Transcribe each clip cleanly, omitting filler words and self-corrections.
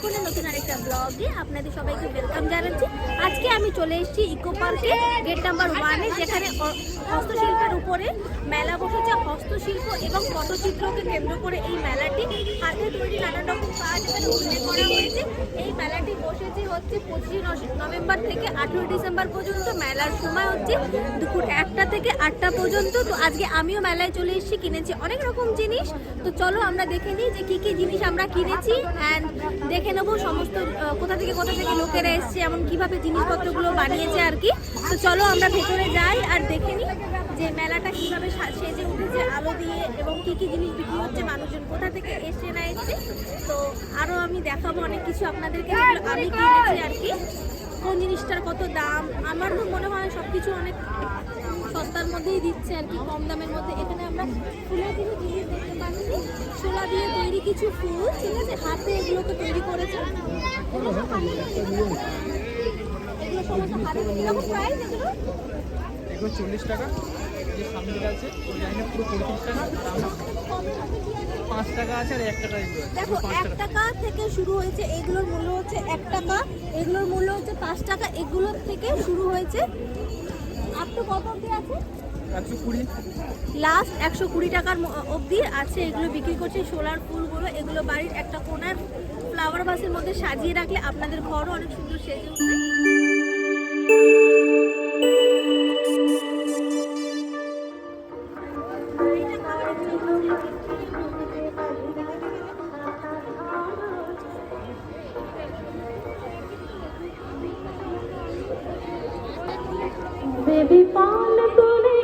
সুন্দরবনের নতুন আরেকটা ব্লগে আপনাদের সবাইকে ওয়েলকাম জানাচ্ছি। আজকে আমি চলে এসেছি ইকো পার্কে গেট নাম্বার 1-এ, যেখানে হস্তশিল্পের উপরে মেলা বসেছে। হস্তশিল্প এবং পটচিত্রকে কেন্দ্র করে এই মেলাটি, হাতে তৈরি নানান রকম কাজ এখানে উল্লেখ করা হয়েছে। এই মেলাটি বসেছে হচ্ছে 25 নভেম্বর থেকে 18 ডিসেম্বর পর্যন্ত। মেলার সময় হচ্ছে দুপুর 1টা থেকে 8টা পর্যন্ত। তো আজকে আমিও মেলায় চলে এসেছি, কিনেছি অনেক রকম জিনিস। তো চলো আমরা দেখে নিই যে কি জিনিস আমরা কিনেছি, অ্যান্ড দেখে নেবো সমস্ত কোথা থেকে লোকেরা এসছে, এমন কিভাবে জিনিসপত্রগুলো বানিয়েছে আর কি। তো চলো আমরা ভেতরে যাই আর দেখে নিই যে মেলাটা কিভাবে সেজে উঠেছে আলো দিয়ে, এবং কি জিনিস বিক্রি হচ্ছে, মানুষজন কোথা থেকে এসে না এসছে। তো আরও আমি দেখাবো অনেক কিছু আপনাদেরকে, যেগুলো আমি কিনেছি আর কি। কোন জিনিসটার কত দাম, আমার তো মনে হয় সব কিছু অনেক সস্তার মধ্যেই দিচ্ছে আর কি, কম দামের মধ্যে। এখানে আমরা ফুলের কিছু জিনিস দেখতে পাচ্ছি, শোলা দিয়ে তৈরি কিছু ফুল, ঠিক আছে, হাতে এগুলোকে তৈরি করেছে। এগুলো সমস্ত হাতে কিরকম প্রাইস এগুলো? এগুলো 40 টাকা, যে সামনে আছে ওই লাইনে পুরো 35 টাকা, আর 5 টাকা আছে আর 1 টাকা। দেখো 1 টাকা থেকে শুরু হয়েছে, এগুলোর মূল্য হচ্ছে 1 টাকা, এগুলোর মূল্য হচ্ছে 5 টাকা। এগুলোর থেকে শুরু হয়েছে আপ টু কত অবধি আছে? 120, লাস্ট 120 টাকার অবধি আছে। এগুলো বিক্রি করছে সোলার ফুলগুলো। এগুলো বাড়ির একটা কোণার ফ্লাওয়ার ভাসের মধ্যে সাজিয়ে রাখলে আপনাদের ঘরও অনেক সুন্দর সেজে উঠবে। বেবি পাল তুলে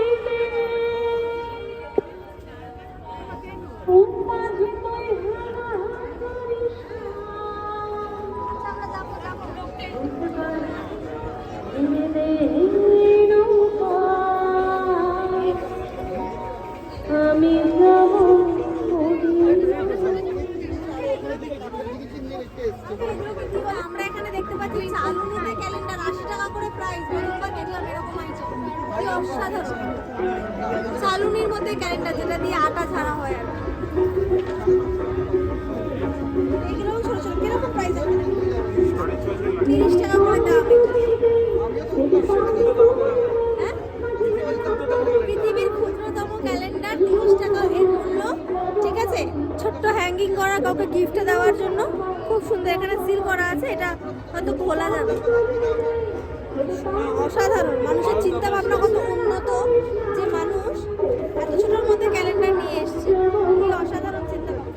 আমি আমরা এখানে দেখতে পাচ্ছি চালুনিতে ক্যালেন্ডার 80 টাকা করে প্রাইস। দেখলাম এরকম আইটেম, কি অসাধারণ। চালুনির মধ্যে ক্যালেন্ডার, যেটা দিয়ে আটা ছাড়া হয় আর এগুলো ছোট ছোট। কিরকম প্রাইস? 30 টাকা করে দাম। হ্যাঁ, পৃথিবীর ক্ষুদ্রতম ক্যালেন্ডার 30 টাকা এর মূল্য, ঠিক আছে। ছোট্ট হ্যাঙ্গিং করা, কাউকে গিফট দেওয়ার জন্য খুব সুন্দর। এখানে সিল করা আছে, এটা হয়তো খোলা যাবে। অসাধারণ, মানুষের চিন্তা ভাবনা কত উন্নত যে মানুষ এত ছোটোর মধ্যে ক্যালেন্ডার নিয়ে এসছে। কি অসাধারণ চিন্তা ভাবনা।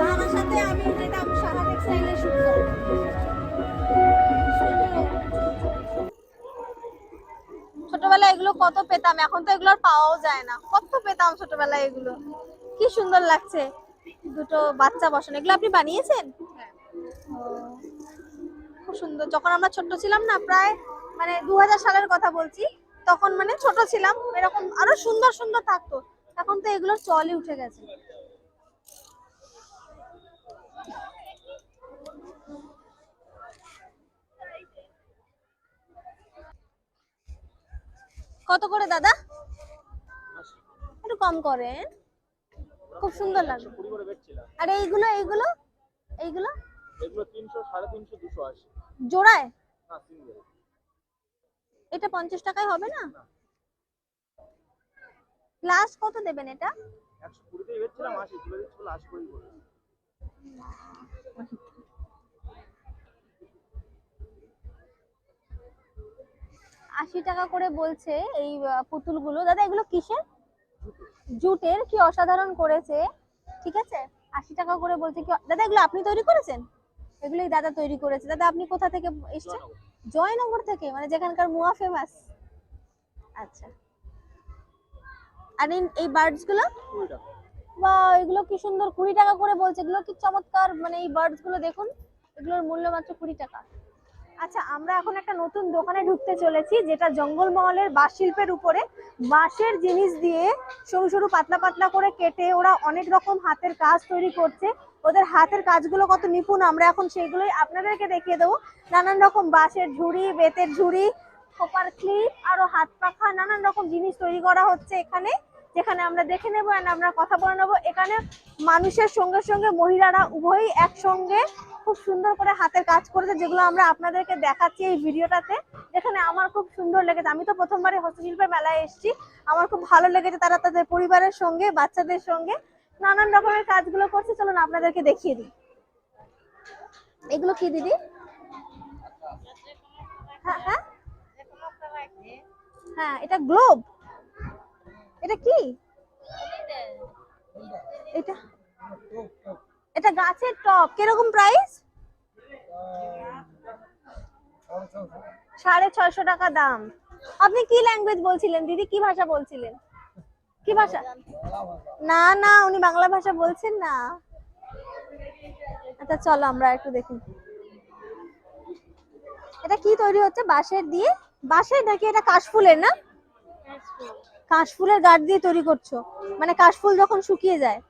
বারাসাতে আমি যেতাম সাহা টেক্সটাইলে শুট করতে। ছোটবেলায় এগুলো কত পেতাম, এখন তো এগুলো আর পাওয়াও যায় না। কত পেতাম ছোটবেলায় এগুলো, কি সুন্দর লাগছে। দুটো বাচ্চা বসানো, এগুলো আপনি বানিয়েছেন? খুব সুন্দর। যখন আমরা ছোট ছিলাম না, প্রায় মানে 2000 সালের কথা বলছি, তখন মানে ছোট ছিলাম, এরকম আরো সুন্দর সুন্দর থাকতো। এখন তো এগুলোর চলই উঠে গেছে। কত করে দাদা? একটু কম করেন, খুব সুন্দর লাগে। আর এইগুলো এইগুলো এইগুলো এগুলো 300, 350, 280 জোড়ায়? না, সিঙ্গেল। এটা 50 টাকায় হবে না? লাস্ট কত দেবেন এটা? 120 তেই বেচছিলাম, 80 তুলে দিচ্ছি, 80 করেই বলে। 80 টাকা করে বলছে এই পুতুলগুলো। দাদা এগুলো কিসের? জুটের। কি অসাধারণ করেছে, ঠিক আছে। 80 টাকা করে বলছে। কি দাদা এগুলো আপনি তৈরি করেছেন? এগুলোই দাদা তৈরি করেছে। দাদা আপনি কোথা থেকে এসেছেন? জয়নগর থেকে, মানে যেখানকার মুয়া ফেমাস। আচ্ছা। আর এই বার্ডস গুলো? 20 টাকা। বাহ, এগুলো কি সুন্দর। 20 টাকা করে বলছে। এগুলো কি চমৎকার, মানে এই বার্ডস গুলো দেখুন, এগুলোর মূল্য মাত্র 20 টাকা। আচ্ছা, আমরা এখন একটা নতুন দোকানে ঢুকতে চলেছি, যেটা জঙ্গলমহলের বাঁশ শিল্পের উপরে বাঁশের জিনিস দিয়ে সরু সরু পাতলা পাতলা করে কেটে ওরা অনেক রকম হাতের কাজ তৈরি করছে। ওদের হাতের কাজগুলো কত নিপুণ, আমরা এখন সেগুলোই আপনাদেরকে দেখিয়ে দেবো। নানান রকম বাঁশের ঝুড়ি, বেতের ঝুড়ি, খোপার ক্লিপ, আরো হাত পাখা, নানান রকম জিনিস তৈরি করা হচ্ছে এখানে, যেখানে আমরা দেখে নেবো আর আমরা কথা বলে নেবো। এখানে মানুষের সঙ্গে সঙ্গে মহিলারা উভয়ই একসঙ্গে খুব সুন্দর করে হাতের কাজ করেছে, যেগুলো আমরা আপনাদেরকে দেখাচ্ছি এই ভিডিওটাতে। যেখানে আমার খুব সুন্দর লেগেছে, আমি তো প্রথমবারে হস্তশিল্পের মেলায় এসেছি, আমার খুব ভালো লেগেছে। তারা তাদের পরিবারের সঙ্গে, বাচ্চাদের সঙ্গে নানান রকমের কাজগুলো করছে। চলুন আপনাদেরকে দেখিয়ে দিই। এগুলো কি দিদি? হ্যাঁ হ্যাঁ হ্যাঁ, এটা গ্লোব। এটা কি? এটা এটা গাছের টপ। কিরকম প্রাইস? 650 টাকা দাম। আপনি কি ল্যাঙ্গুয়েজ বলছিলেন দিদি? কি ভাষা বলছিলেন? কি ভাষা? না না, উনি বাংলা ভাষা বলছেন না। আচ্ছা চলো আমরা একটু দেখি এটা কি তৈরি হচ্ছে বাঁশের দিয়ে। বাঁশের নাকি এটা কাশফুলের? না, কাশফুলের গাছ দিয়ে তৈরি করছো, মানে কাশফুল যখন শুকিয়ে যায়,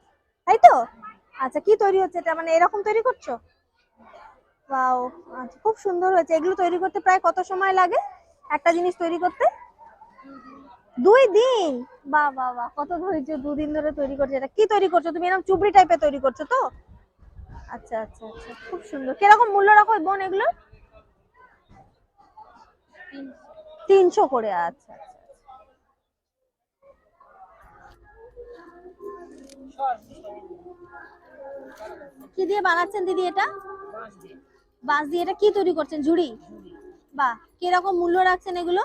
তাই তো? আচ্ছা, কি তৈরি হচ্ছে এটা, মানে এরকম তৈরি করছো? ওয়াও, আচ্ছা খুব সুন্দর হয়েছে। এগুলো তৈরি করতে প্রায় কত সময় লাগে একটা জিনিস তৈরি করতে? 2 দিন? বাহ বাহ বাহ, কত ধৈর্য, 2 দিন ধরে তৈরি করছো। এটা কি তৈরি করছো তুমি? এরকম চুবড়ি টাইপের তৈরি করছো তো? আচ্ছা আচ্ছা আচ্ছা, খুব সুন্দর। কিরকম মূল্য রাখো বোন এগুলো? 300 করে। আচ্ছা আচ্ছা। কি দিয়ে বানাচ্ছেন দিদি এটা? বাঁশ দিয়ে। এটা কি তৈরি করছেন? ঝুড়ি? বাহ, কিরকম মূল্য রাখছেন এগুলো?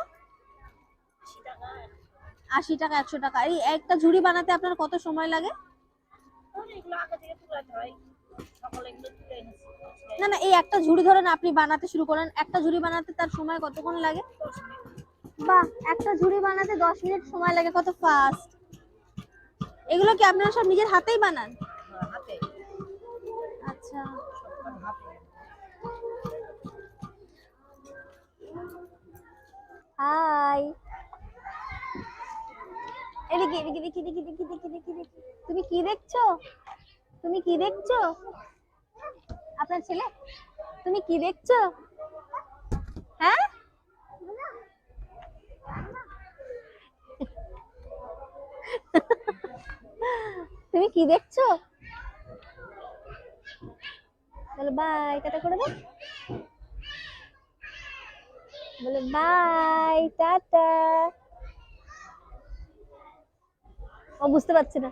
80 টাকা, 100 টাকা। এই একটা ঝুড়ি বানাতে আপনার কত সময় লাগে? না না, এই একটা ঝুড়ি ধরেন আপনি বানাতে শুরু করেন, একটা ঝুড়ি বানাতে তার সময় কতক্ষণ লাগে? বাহ, একটা ঝুড়ি বানাতে 10 মিনিট সময় লাগে, কত ফাস্ট। এগুলো কি আপনারা সব নিজের হাতেই বানান? আচ্ছা, হাই। এদিকে এদিকে, দেখি দেখি দেখি দেখি দেখি দেখি। তুমি কি দেখছো? তুমি কি দেখছো? আপনার ছেলে? তুমি কি দেখছো? হ্যাঁ, তুমি কি দেখছো? বলো বাই, টাটা করে দাও। বলো বাই, টাটা। ও বুঝতে পারছে না।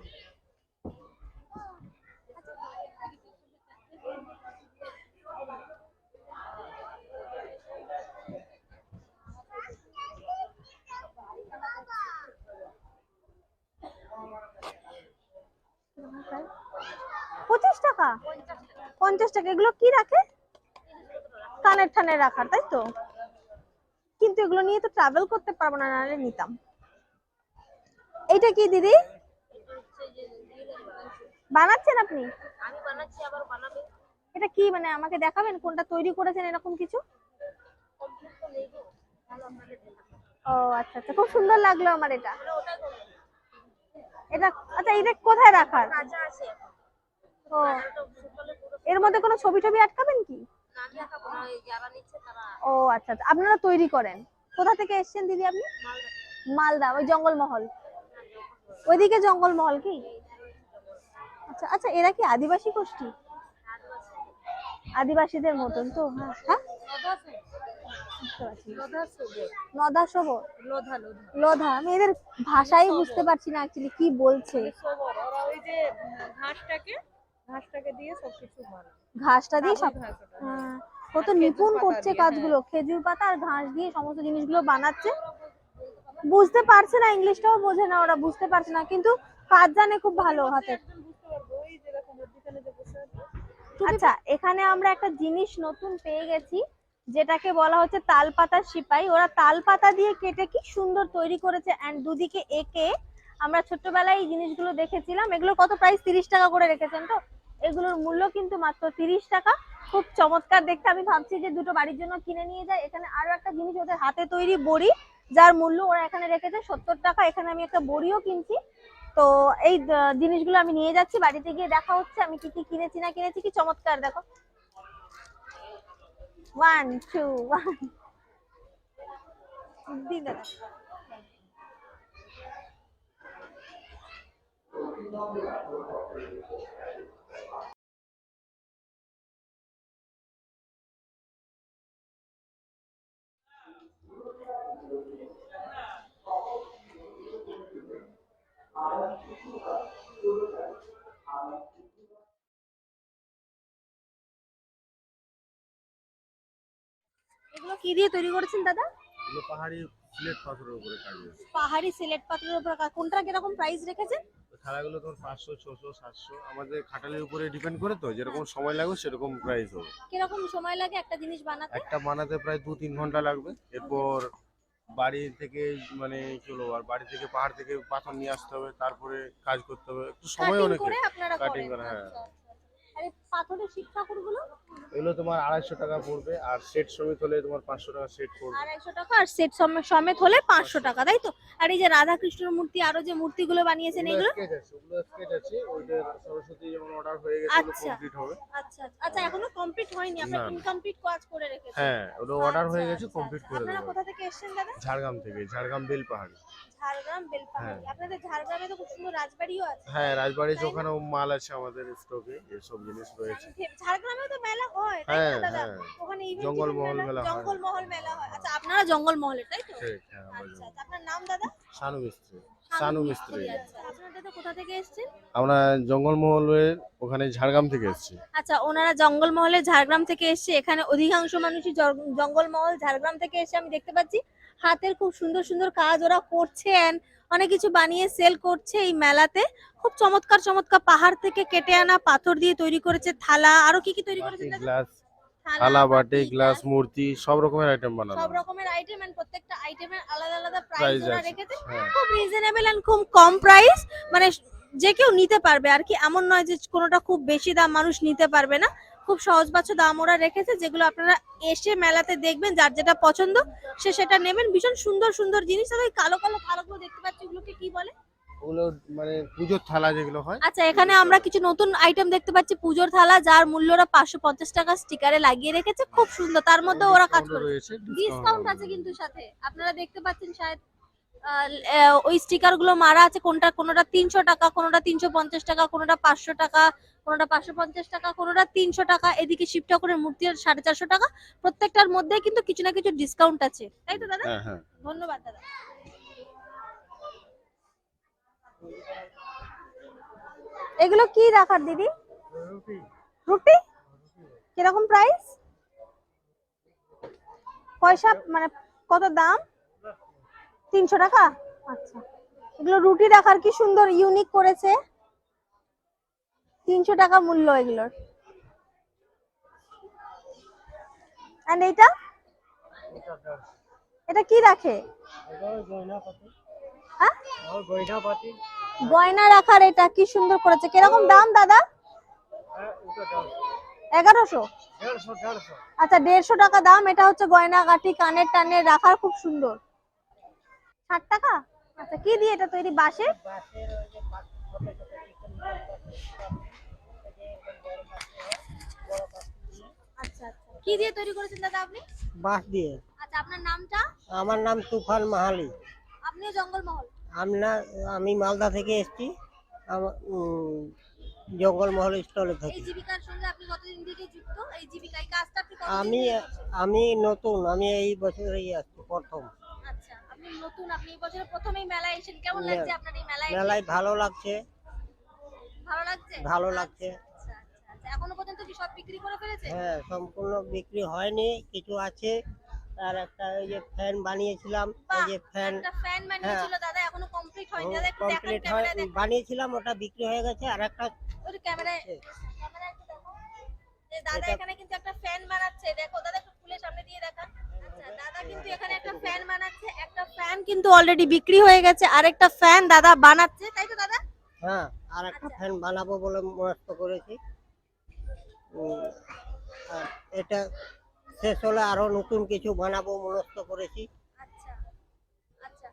পঁচিশ টাকা? 50 টাকা। এগুলো কি রাখে? কানের ঠানে রাখার, তাই তো? কিন্তু এগুলো নিয়ে তো ট্রাভেল করতে পারবো না, নাহলে নিতাম। এইটা কি দিদি বানাচ্ছেন আপনি? আমি বানাচ্ছি, আবার বানাবে। এটা কি, মানে আমাকে দেখাবেন কোনটা তৈরি করেছেন এরকম কিছু? ও আচ্ছা আচ্ছা, খুব সুন্দর লাগলো আমার এটা। এটা আচ্ছা, এটা কোথায় রাখার? কাঁচা আছে। ও, এর মধ্যে কোনো ছবি টবি আটকাবেন কি? না, আমি দেখাবো না, ওই যারা নিচ্ছে তারা। ও আচ্ছা আচ্ছা, আপনারা তৈরি করেন? কোথা থেকে এসেছেন দিদি আপনি? মালদা। ওই জঙ্গলমহল, ওইদিকে জঙ্গলমহল কি? আচ্ছা আচ্ছা, এরা কি আদিবাসী গোষ্ঠী? আদিবাসীদের মতন তো। হ্যাঁ হ্যাঁ, নদা সবর, লোধা। আমি এদের ভাষাই বুঝতে পারছি না অ্যাকচুয়ালি কি বলছে। ওই যে ঘাসটাকে দিয়ে সবকিছু বানায়। ঘাসটা দিয়ে সব, হ্যাঁ, কত নিপুণ করছে কাজগুলো। খেজুর পাতা আর ঘাস দিয়ে সমস্ত জিনিসগুলো বানাচ্ছে। বুঝতে পারছে না, ইংলিশটাও বোঝে না ওরা, বুঝতে পারছে না, কিন্তু কাজ জানে খুব ভালো হাতে। আচ্ছা, এখানে আমরা একটা জিনিস নতুন পেয়ে গেছি, যেটাকে বলা হচ্ছে তালপাতার সিপাই। ওরা তালপাতা দিয়ে কেটে কি সুন্দর তৈরি করেছে, এন্ড দুদিকে এঁকে। আমরা ছোট্টবেলায় এই জিনিসগুলো দেখেছিলাম। এগুলো কত প্রাইস? 30 টাকা করে রেখেছেন তো? এগুলোর মূল্য কিন্তু মাত্র 30 টাকা। খুব চমৎকার দেখতে। আমি ভাবছি যে দুটো বাড়ির জন্য কিনে নিয়ে যাই। এখানে আরো একটা জিনিস, ওদের হাতে তৈরি বড়ি, যার মূল্য ওরা এখানে রেখেছে 70 টাকা। এখানে আমি একটা বড়িও কিনছি। তো এই জিনিসগুলো আমি নিয়ে যাচ্ছি, বাড়িতে গিয়ে দেখা হচ্ছে আমি কি কি কিনেছি না কিনেছি। কি চমৎকার দেখো, 1 2 1 দিন দাদা। এগুলো কি দিয়ে তৈরি করেছেন দাদা? এগুলো পাহাড়ি সিলেট পাথরের উপরে কাজ হয়েছে। পাহাড়ি সিলেট পাথরের উপর কোনটা কিরকম প্রাইস রেখেছেন? থালাগুলো তোমার 500 600 700 আমাদের খাটালের উপরে ডিপেন্ড করে, তো যেরকম সময় লাগবে সেরকম প্রাইস হবে। কিরকম সময় লাগে একটা জিনিস বানাতে? একটা বানাতে প্রায় 2-3 ঘন্টা লাগবে। এরপর বাড়ি থেকে মানে চলো, আর বাড়ি থেকে পাহাড় থেকে পাথর নিয়ে আসতে হবে, তারপরে কাজ করতে হবে, একটু সময় কাটিং অনেক করে আপনারা কাটিং করেন? করা, হ্যাঁ। আচ্ছা, আচ্ছা। আর এই পাথরের শিক ঠাকুরগুলো? এগুলো তোমার 250 টাকা পড়বে, আর সেট সমেত হলে তোমার 500 টাকা সেট পড়বে। 250 টাকা, আর সেট সমেত হলে 500 টাকা, তাই তো? আর এই যে রাধা কৃষ্ণর মূর্তি, আরো যে মূর্তিগুলো বানিয়েছেন এগুলো? ওগুলো স্কেচ আছে, ওইটা সরস্বতী যেমন অর্ডার হয়ে গেছে, ওগুলো আচ্ছা কমপ্লিট হবে। আচ্ছা আচ্ছা, এখনো কমপ্লিট হয়নি, আপনারা না, না। ইনকমপ্লিট কাজ করে রেখেছেন? হ্যাঁ, ওগুলো অর্ডার হয়ে আচ্ছা, গেছে, আচ্ছা, কমপ্লিট আচ্ছা। করে আপনারা দেবো। কোথা থেকে এসেছেন দাদা? ঝাড়গ্রাম থেকে, ঝাড়গ্রাম বেলপাহাড়ি। ঝাড়গ্রাম বেলপাহাড়ি। হ্যাঁ। আপনাদের ঝাড়গ্রামে তো খুব সুন্দর রাজবাড়িও আছে। হ্যাঁ, রাজবাড়ির তাই না? ওখানেও মাল আছে আমাদের স্টকে, এসব জিনিস রয়েছে। ঝাড়গ্রামেও তো মেলা হয়, তাই হ্যাঁ, না দাদা? হ্যাঁ। ওখানে event জঙ্গলমহল মেলা হয়। জঙ্গলমহল মেলা হয়। আচ্ছা, আপনারা জঙ্গলমহলের, তাই তো? ঠিক, হ্যাঁ, আচ্ছা আচ্ছা, আপনার নাম দাদা? শানু মিস্ত্রি। শানু মিস্ত্রি। আচ্ছা, আপনারা দাদা কোথা থেকে এসেছেন? আমরা জঙ্গলমহলের ওখানে ঝাড়গ্রাম থেকে এসেছি। আচ্ছা, ওনারা জঙ্গলমহলে ঝাড়গ্রাম থেকে এসেছে। এখানে অধিকাংশ মানুষই জঙ্গলমহল ঝাড়গ্রাম থেকে এসে আমি দেখতে পাচ্ছি হাতের খুব সুন্দর সুন্দর কাজ ওরা করছে, and অনেক কিছু বানিয়ে সেল করছে এই মেলাতে। খুব চমৎকার চমৎকার পাহাড় থেকে কেটে আনা পাথর দিয়ে তৈরি করেছে থালা। আরো কি কি তৈরি বাটি, করেছেন দাদা? গ্লাস, থালা, বাটি, গ্লাস, মূর্তি, সব রকমের আইটেম বানানো। সব রকমের আইটেম, এন্ড প্রত্যেকটা আইটেমের আলাদা আলাদা প্রাইস প্রাইস ওরা আছে, রেখেছে। হ্যাঁ। খুব রিজনেবল এন্ড খুব কম প্রাইস, মানে যে কেউ নিতে পারবে আর কি, এমন নয় যে কোনোটা খুব বেশি দাম মানুষ নিতে পারবে না। খুব সহজবাচ্য দাম ওরা রেখেছে, যেগুলো আপনারা এসে মেলাতে দেখবেন, যার যেটা পছন্দ সে সেটা নেবেন। ভীষণ সুন্দর সুন্দর জিনিস। আর ওই কালো কালো থালাগুলো দেখতে পাচ্ছি, ওগুলোকে কি বলে? ওগুলো মানে পুজোর থালা যেগুলো হয়। আচ্ছা, এখানে আমরা কিছু নতুন আইটেম দেখতে পাচ্ছি, পুজোর থালা, যার মূল্য ওরা 550 টাকা স্টিকারে লাগিয়ে রেখেছে। খুব সুন্দর, তার মধ্যে ওরা কাজ ডিসকাউন্টও করে। রয়েছে, ডিসকাউন্ট আছে কিন্তু সাথে, আপনারা দেখতে পাচ্ছেন শায়দ ওই স্টিকার গুলো মারা আছে। কোনোটা 300 টাকা, কোনোটা 350 টাকা, কোনোটা 500 টাকা, কোনোটা 550 টাকা, কোনোটা 300 টাকা। এদিকে শিব ঠাকুরের মূর্তি 450 টাকা। প্রত্যেকটার মধ্যে কিন্তু কিছু না কিছু ডিসকাউন্ট আছে, তাই তো দাদা? হ্যাঁ, হ্যাঁ। ধন্যবাদ দাদা। এগুলো কি রাখার দিদি? রুটি। কিরকম প্রাইস? পয়সা মানে কত দাম? 300 টাকা। আচ্ছা, এগুলো রুটি রাখার, কি সুন্দর ইউনিক করেছে। 300 টাকা মূল্য এগুলোর। এন্ড এটা এটা কি রাখে? হ্যাঁ, গয়না রাখার। এটা কি সুন্দর করেছে। কিরকম দাম দাদা? 1100। আচ্ছা, 150 টাকা দাম। এটা হচ্ছে গয়না গাটি, কানের টানে রাখার, খুব সুন্দর। 60 টাকা। আচ্ছা, কি দিয়ে এটা তৈরি? বাঁশের? আচ্ছা আচ্ছা, কি দিয়ে তৈরি করেছেন দাদা আপনি? বাঁশ দিয়ে। আচ্ছা, আপনার নামটা? আমার নাম তুফান মাহালি। আপনিও জঙ্গলমহল? আমি মালদা থেকে এসেছি। আমার জঙ্গলমহল স্টলে এই থাকি। জীবিকার সঙ্গে আপনি কতদিন থেকে যুক্ত? এই জীবিকায় কাজটা আপনি কতদিন আমি থেকে করছেন? আমি নতুন, আমি এই বছরেই আসছি প্রথম। আচ্ছা, আপনি নতুন, আপনি এই বছরে প্রথমেই মেলায় এসেছেন। কেমন লাগছে আপনার এই মেলায় এসে? মেলায় ভালো লাগছে, ভালো লাগছে? ভালো লাগছে। আচ্ছা আচ্ছা আচ্ছা, এখনো পর্যন্ত কি সব বিক্রি করে ফেলেছে? হ্যাঁ, সম্পূর্ণ বিক্রি হয়নি, কিছু আছে। আর একটা ওই যে ফ্যান বানিয়েছিলাম, এই যে ফ্যান একটা ফ্যান বানিয়েছিল দাদা, এখনো কমপ্লিট হয়নি। দাদা একটু দেখান, কমপ্লিট ক্যামেরায় দেখান। বানিয়েছিলাম, ওটা বিক্রি হয়ে গেছে। আর একটা ওই ক্যামেরায় ক্যামেরায় একটু দেখো। যে দাদা এটা- এখানে কিন্তু একটা ফ্যান বানাচ্ছে। দেখো দাদা, একটু খুলে সামনে দিয়ে দেখান। আচ্ছা, দাদা কিন্তু এখানে একটা ফ্যান বানাচ্ছে। একটা ফ্যান কিন্তু অলরেডি বিক্রি হয়ে গেছে, আরেকটা ফ্যান দাদা বানাচ্ছে, তাই তো দাদা? হ্যাঁ, আর একটা ফ্যান বানাবো বলে মনস্থ করেছি। আর এটা শেষ হলে আরো নতুন কিছু বানাবো মনস্থ করেছি। আচ্ছা আচ্ছা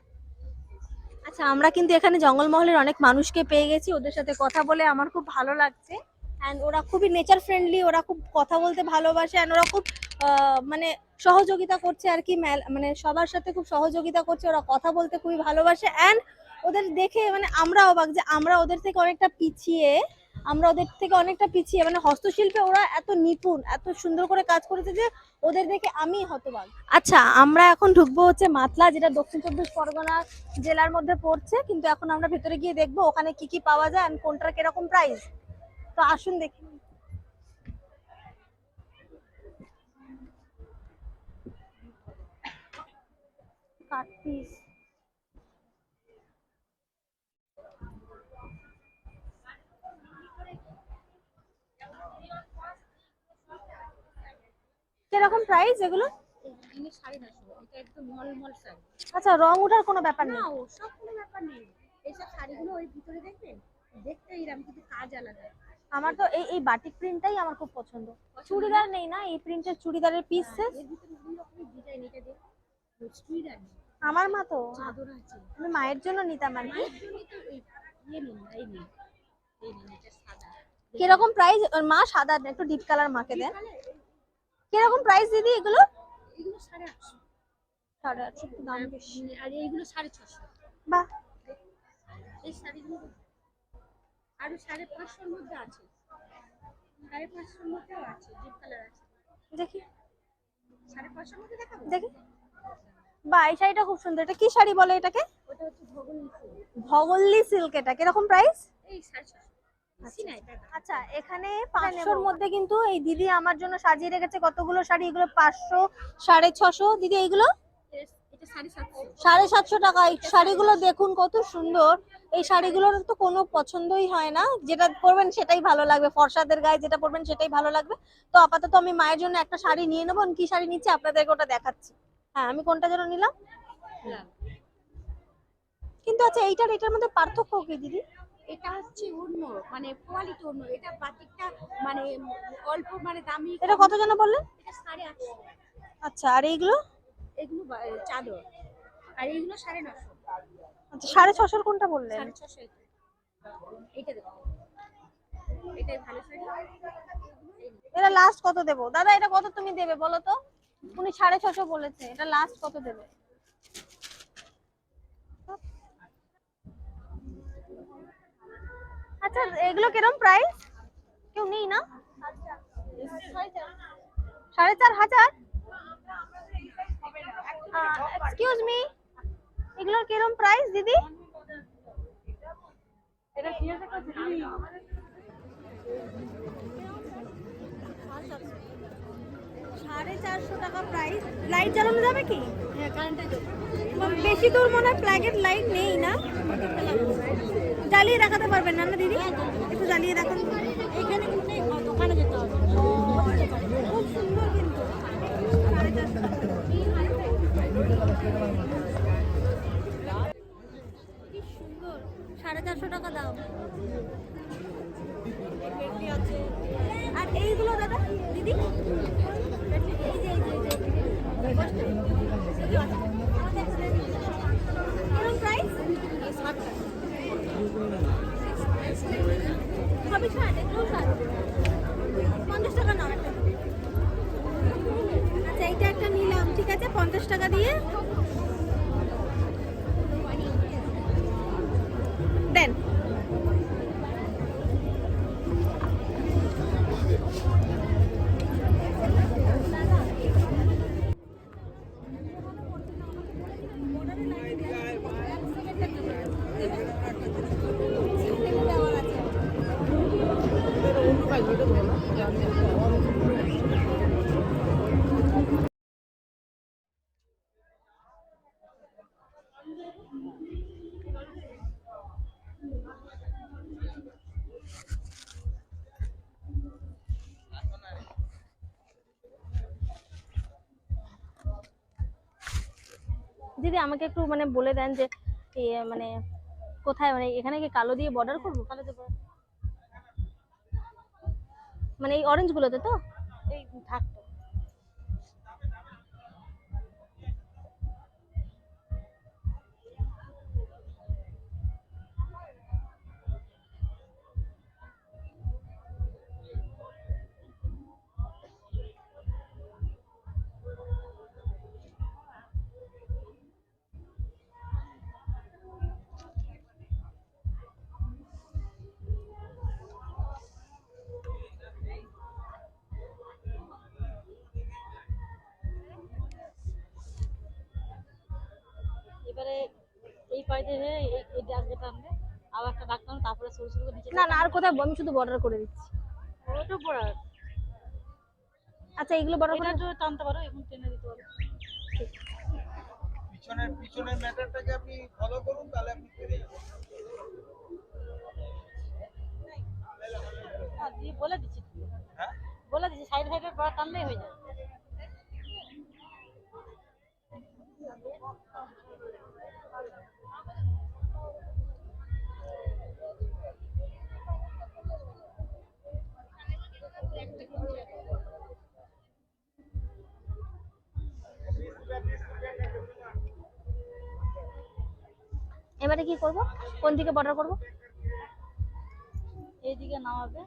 আচ্ছা, আমরা কিন্তু এখানে জঙ্গলমহলের অনেক মানুষকে পেয়ে গেছি, ওদের সাথে কথা বলে আমার খুব ভালো লাগছে। অ্যান্ড ওরা খুবই নেচার ফ্রেন্ডলি, ওরা খুব কথা বলতে ভালোবাসে, অ্যান্ড ওরা খুব মানে সহযোগিতা করছে আর কি, মানে সবার সাথে খুব সহযোগিতা করছে, ওরা কথা বলতে খুবই ভালোবাসে। অ্যান্ড ওদের দেখে মানে আমরা অবাক যে আমরা ওদের থেকে অনেকটা পিছিয়ে, মানে হস্তশিল্পে ওরা এত নিপুণ, এত সুন্দর করে কাজ করেছে যে ওদের দেখে আমি হতবাক। আচ্ছা, আমরা এখন ঢুকবো হচ্ছে মাতলা, যেটা দক্ষিণ চব্বিশ পরগনা জেলার মধ্যে পড়ছে, কিন্তু এখন আমরা ভেতরে গিয়ে দেখবো ওখানে কি কি পাওয়া যায় আর কোনটার কিরকম প্রাইস। তো আসুন দেখি। কাট পিস, কিরকম প্রাইস এগুলো? ইনি 950, এটা একদম মলমল শাড়ি। আচ্ছা, রং ওঠার কোনো ব্যাপার না নেই? ওসব কোনো ব্যাপার নেই, এইসব শাড়িগুলো ওই ভিতরে দেখবেন দেখতে এরকম, কিন্তু কাজ আলাদা। আমার তো এই এই বাটিক প্রিন্টটাই আমার খুব পছন্দ। চুড়িদার নেই না এই প্রিন্টের চুড়িদারের পিসেস? এর ভিতরে বিভিন্ন রকমের ডিজাইন, এটা দেখ চুড়িদার নেই, আমার মা তো, চাদর আছে। আমি মায়ের জন্য নিতাম আর কি। এর জন্যই তো এই ইয়ে নিন, এই নিন, এই নিন, এটা সাদা। কিরকম প্রাইস? মা সাদা একটু ডিপ কালার মাকে দেন। কিরকম প্রাইস দিদি এগুলো? এগুলো 850, 850 একটু দাম বেশি। আর এইগুলো 650। বাহ, এই শাড়িগুলো আরো 550-এর মধ্যে আছে, 550-এর মধ্যেও আছে, ডিপ কালার আছে। দেখি 550-এর মধ্যে দেখাবো। দেখি। বাহ, এই শাড়িটা খুব সুন্দর। এটা কি শাড়ি বলে এটাকে? ওটা হচ্ছে ভগল নিচে, ভগল্লি সিল্ক। এটা কিরকম প্রাইস? এই 650। বেশি না এটা দাম। আচ্ছা, এখানে 500-র মধ্যে কিন্তু এই দিদি আমার জন্য সাজিয়ে রেখেছে কতগুলো শাড়ি। এগুলো 500, 650। দিদি এইগুলো এটা 750। 750 টাকা। এই শাড়িগুলো দেখুন কত সুন্দর। এই শাড়িগুলোর তো কোনো পছন্দই হয় না, যেটা পরবেন সেটাই ভালো লাগবে, ফর্সাদের গায়ে যেটা পরবেন সেটাই ভালো লাগবে। তো আপাতত আমি মায়ের জন্য একটা শাড়ি নিয়ে নেবো। কি শাড়ি নিচ্ছে আপনাদেরকে ওটা দেখাচ্ছি। হ্যাঁ, আমি কোনটা যেন নিলাম। কিন্তু আচ্ছা, এইটার এটার মধ্যে পার্থক্য কি দিদি? এটা হচ্ছে অন্য, মানে কোয়ালিটি অন্য, এটা বাটিকটা মানে অল্প মানে দামি। এটা কত যেন বললেন? এটা 850। আচ্ছা, আর এইগুলো? এগুলো চাদর, আর এইগুলো 950। আচ্ছা, 650-র কোনটা বললেন? 650 এটা দেখো, এটাই ভালো শাড়ি। এটা লাস্ট কত দেবো দাদা? এটা কত তুমি দেবে বলো তো? উনি 650 বলেছে, এটা লাস্ট কত দেবে? আচ্ছা, এগুলো কিরকম প্রাইস? কেউ নেই না? 4500। এক্সকিউজ মি, এগুলোর কিরকম প্রাইস দিদি? এটা কি আছে? 450 টাকা প্রাইস। লাইট জ্বালানো যাবে কি? হ্যাঁ, কারেন্টে যাবে। বেশি দূর মনে হয় প্লাগের লাইট নেই না? জ্বালিয়ে দেখাতে পারবেন না না দিদি? একটু জ্বালিয়ে দেখান। এইখানে কিন্তু নেই, দোকানে যেতে হবে। খুব সুন্দর কিন্তু। 450 টাকা। কি সুন্দর, 450 টাকা দাম। আর এইগুলো দাদা দিদি? এই যে কিরকম প্রাইস? সবই 60, এগুলো 60। 50 টাকা নাও একটা। আচ্ছা, এইটা একটা নিলাম, ঠিক আছে, 50 টাকা দিয়ে দেন। দিদি আমাকে একটু মানে বলে দেন যে মানে কোথায়, মানে এখানে কি কালো দিয়ে বর্ডার করবো? কালো দিয়ে মানে এই অরেঞ্জ গুলোতে তো? এই থাকতো। এবারে এই পাইতে এই ডাকটা আনবে, আবার একটা ডাক টানবে, তারপরে সরু সরু করে নিচে না না আর কোথায় আমি শুধু বর্ডার করে দিচ্ছি। ওটা পড়া। আচ্ছা এগুলো বর্ডার এটা করে তো টানতে পারো, এখন টেনে দিতে পারো। পিছনের ম্যাটারটাকে আপনি ফলো করুন, তাহলে আপনি পেরে যাবেন। দিয়ে বলে দিচ্ছি, হ্যাঁ বলে দিচ্ছি সাইড সাইডে পড়া টানলেই হয়ে যায়। এবারে কি করব, কোন দিকে বর্ডার করব? এইদিকে নামাবে।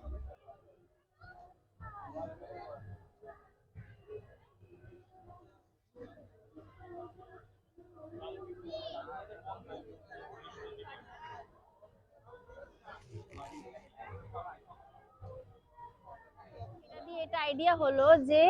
এটা আইডিয়া হলো যে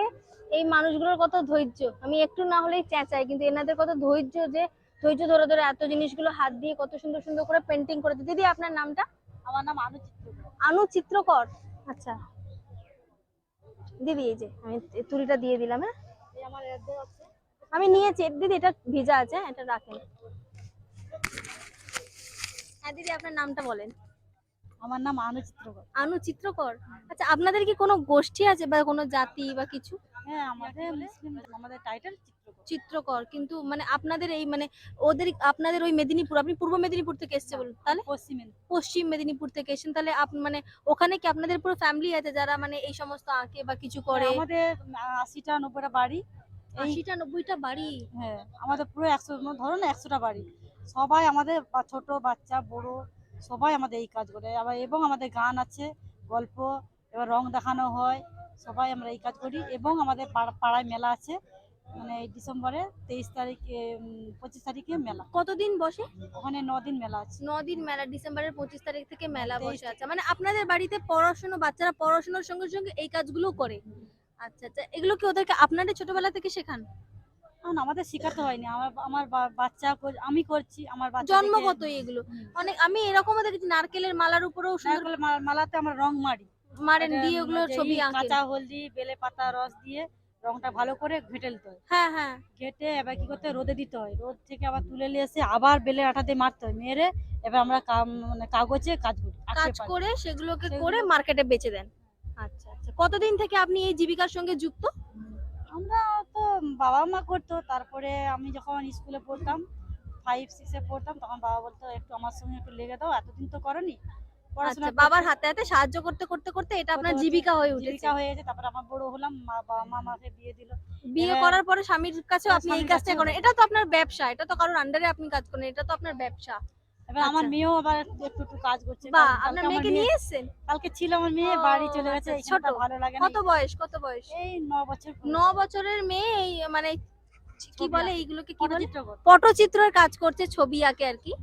এই মানুষগুলোর কত ধৈর্য, আমি একটু না হলেই চেঁচাই, কিন্তু এনাদের কত ধৈর্য, যে ধৈর্য ধরে ধরে এত জিনিসগুলো হাত দিয়ে কত সুন্দর সুন্দর করে পেন্টিং করেছে। দিদি আপনার নামটা? আমার নাম আনু চিত্রকর। আনু চিত্রকর। আচ্ছা দিদি এই যে আমি তুলিটা দিয়ে দিলাম। হ্যাঁ এই আমার অ্যাড্রেস আছে। আমি নিয়েছি দিদি, এটা ভিজা আছে, হ্যাঁ এটা রাখেন। হ্যাঁ দিদি আপনার নামটা বলেন। আমার নাম আনু চিত্রকর। আনু চিত্রকর। আচ্ছা আপনাদের কি কোনো গোষ্ঠী আছে বা কোনো জাতি বা কিছু? হ্যাঁ আমাদের মুসলিম, আমাদের টাইটেল চিত্রকর। চিত্রকর, কিন্তু মানে আপনাদের এই মানে ওদের আপনাদের ওই মেদিনীপুর, আপনি পূর্ব মেদিনীপুর থেকে এসেছে বলুন, তাহলে পশ্চিম মেদিনীপুর থেকে এসেছেন, তাহলে মানে ওখানে কি আপনাদের পুরো ফ্যামিলি আছে যারা মানে এই সমস্ত আঁকে বা কিছু করে? আমাদের 80টা 90টা বাড়ি। 80টা 90টা বাড়ি? হ্যাঁ আমাদের পুরো 100 ধরুন 100টা বাড়ি। সবাই আমাদের ছোট বাচ্চা বড় সবাই আমাদের এই কাজ করে। আবার এবং আমাদের গান আছে, গল্প, এবার রং দেখানো হয়, সবাই আমরা এই কাজ করি। এবং আমাদের পাড়ায় মেলা আছে, মানে ডিসেম্বরে 23 তারিখ 25 তারিখে মেলা। কতদিন বসে ওখানে 9 দিন মেলা আছে। 9 দিন মেলা, ডিসেম্বরের 25 তারিখ থেকে মেলা বসে আছে। মানে আপনাদের বাড়িতে পড়াশোনা, বাচ্চারা পড়াশোনার সঙ্গে সঙ্গে এই কাজগুলো করে? আচ্ছা আচ্ছা, এগুলো কি ওদেরকে আপনাদের ছোটবেলা থেকে শেখান? কারণ আমাদের শেখাতে হয়নি, আমার বাচ্চা আমি করছি, আমার বাচ্চা জন্মগতই এগুলো। অনেক আমি এরকমও দেখেছি নারকেলের মালার উপরেও সুন্দর মালাতে আমরা রং মারেন দিয়ে ওগুলো ছবি আঁকেন। কাঁচা হলদি বেলে পাতা রস দিয়ে রংটা ভালো করে ঘেটে নিতে হয়। হ্যাঁ হ্যাঁ, ঘেটে এবার কি করতে হয়, রোদে দিতে হয়, রোদ থেকে আবার তুলে নিয়ে এসে আবার বেলে আটা দিয়ে মারতে হয়, মেরে এবার আমরা মানে কাগজে কাজ করি, কাজ করে সেগুলোকে করে মার্কেটে বেচে দেন। আচ্ছা আচ্ছা, কতদিন থেকে আপনি এই জীবিকার সঙ্গে যুক্ত? আমরা তো বাবা মা করতো, তারপরে আমি যখন স্কুলে পড়তাম 5-6 পড়তাম, তখন বাবা বলতো একটু আমার সঙ্গে একটু লেগে দাও, এতদিন তো করনি পড়াশোনা। বাবার হাতে হাতে সাহায্য করতে করতে করতে এটা আপনার জীবিকা হয়ে উঠেছে। জীবিকা হয়ে গেছে। তারপরে আমার বড় হলাম, বাবা মা আমাকে বিয়ে দিল। বিয়ে করার পরে স্বামীর কাছেও আপনি এই কাজটা করেন? এটা তো আপনার ব্যবসা, এটা তো কারোর আন্ডারে আপনি কাজ করেন, এটা তো আপনার ব্যবসা। এবার আমার মেয়েও আবার একটু কাজ করছে। বাহ, আপনার মেয়েকে নিয়ে এসেছেন? কালকে ছিল আমার মেয়ে, বাড়ি চলে গেছে। ছোট, ভালো লাগে না। কত বয়স? কত বয়স? এই 9 বছর। 9 বছরের মেয়ে এই মানে কি বলে এইগুলোকে, কি বলে, চিত্রকর। পটচিত্রের কাজ করছে, ছবি আঁকে আর কি।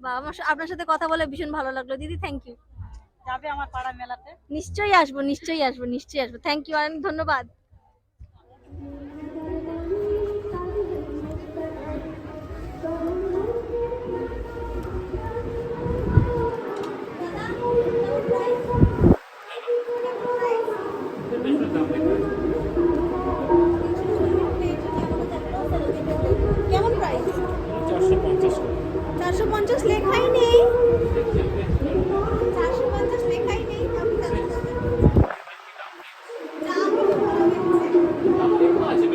বা আপনার সাথে কথা বলে ভীষণ ভালো লাগলো দিদি, থ্যাংক ইউ। যাবে আমার পাড়া মেলাতে? নিশ্চয়ই আসবো, নিশ্চয়ই আসবো, নিশ্চয়ই আসবো। থ্যাংক ইউ, অনেক ধন্যবাদ। কেমন প্রাইস? 450 লেখাই নেই, 450 লেখাই নেই। আছে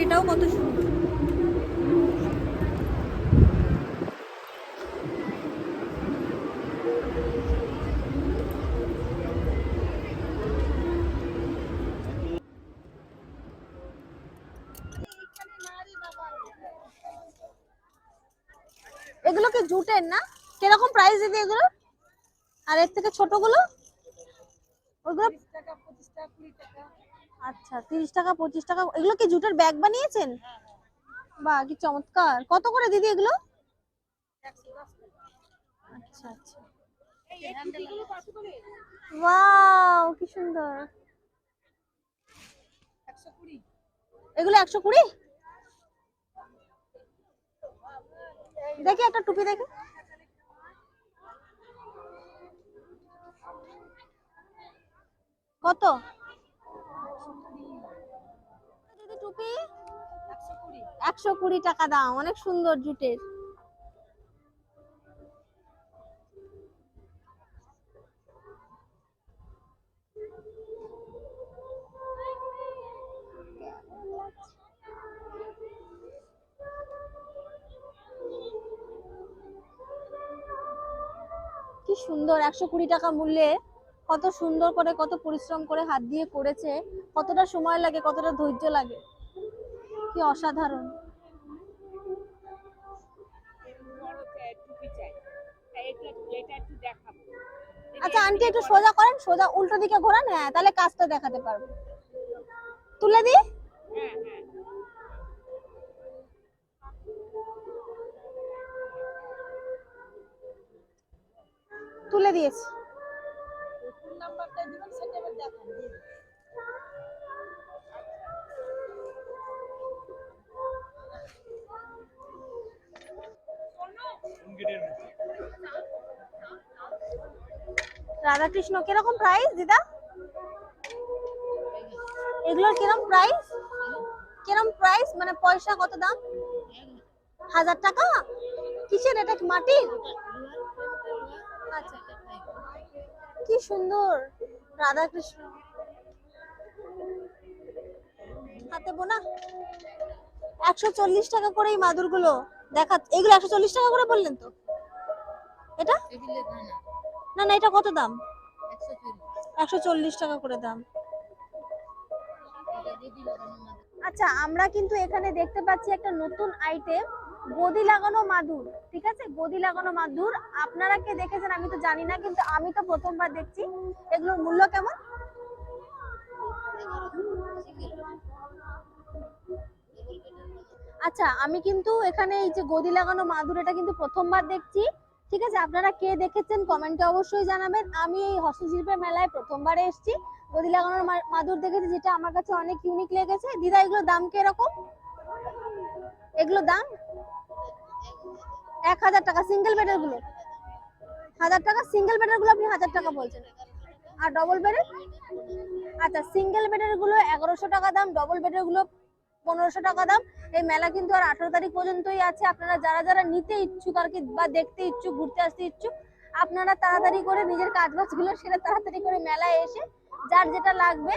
এটাও কত সুন্দর। এগুলো কি জুটের না? কিরকম প্রাইস দিদি এগুলো? আর এর থেকে ছোটগুলো ওইগুলো? আচ্ছা 30 টাকা 25 টাকা। এগুলো কি জুটের ব্যাগ বানিয়েছেন? বাহ কি চমৎকার। কত করে দিদি এগুলো? আচ্ছা আচ্ছা। ওয়াও কি সুন্দর। এগুলো 120? দেখি একটা টুপি দেখি। কত দিদি টুপি? 120 টাকা দাম। অনেক সুন্দর জুটের। কি সুন্দর। 120 টাকা মূল্যে কত সুন্দর করে, কত পরিশ্রম করে হাত দিয়ে করেছে, কতটা সময় লাগে, কতটা ধৈর্য লাগে, কি অসাধারণ। আচ্ছা আন্টি একটু সোজা করেন, সোজা উল্টো দিকে ঘোরান। হ্যাঁ তাহলে কাজটা দেখাতে পারবো। তুলে দি। তুলে দিয়েছি। রাধাকৃষ্ণ কিরকম প্রাইস দিদা? এগুলোর কিরকম প্রাইস? কিরকম প্রাইস মানে পয়সা কত দাম? 1000 টাকা? কিসের এটা? কি মাটির? আচ্ছা কি সুন্দর রাধাকৃষ্ণ হাতে বোনা। 140 টাকা করে এই মাদুর গুলো দেখা। এগুলো 140 টাকা করে বললেন তো? এটা না না, এটা কত দাম? 140 টাকা করে দাম। আচ্ছা আমরা কিন্তু এখানে দেখতে পাচ্ছি একটা নতুন আইটেম, গদি লাগানো মাদুর। ঠিক আছে, গদি লাগানো মাদুর। আপনারা কে দেখেছেন আমি তো জানি না, কিন্তু আমি তো প্রথমবার দেখছি। এগুলোর মূল্য কেমন? আচ্ছা আমি কিন্তু এখানে এই যে গদি লাগানো মাদুর, এটা কিন্তু প্রথমবার দেখছি। ঠিক আছে, আপনারা কে দেখেছেন কমেন্টে অবশ্যই জানাবেন। আমি এই হস্তশিল্পের মেলায় প্রথমবার এসেছি, গদি লাগানোর মাদুর দেখেছি, যেটা আমার কাছে অনেক ইউনিক লেগেছে। দিদা এগুলোর দাম কিরকম? এগুলো দাম 1000 টাকা। সিঙ্গেল বেডের গুলো 1000 টাকা। সিঙ্গেল বেডের গুলো আপনি 1000 টাকা বলছেন, আর ডবল বেডের? আচ্ছা সিঙ্গেল বেডের গুলো 1100 টাকা দাম, ডবল বেডের গুলো 1500 টাকা দাম। এই মেলা কিন্তু আর 18 তারিখ পর্যন্তই আছে। আপনারা যারা যারা নিতে ইচ্ছুক আর কি, বা দেখতে ইচ্ছুক, ঘুরতে আসতে ইচ্ছুক, আপনারা তাড়াতাড়ি করে নিজের কাজবাজগুলো সেরে তাড়াতাড়ি করে মেলায় এসে যার যেটা লাগবে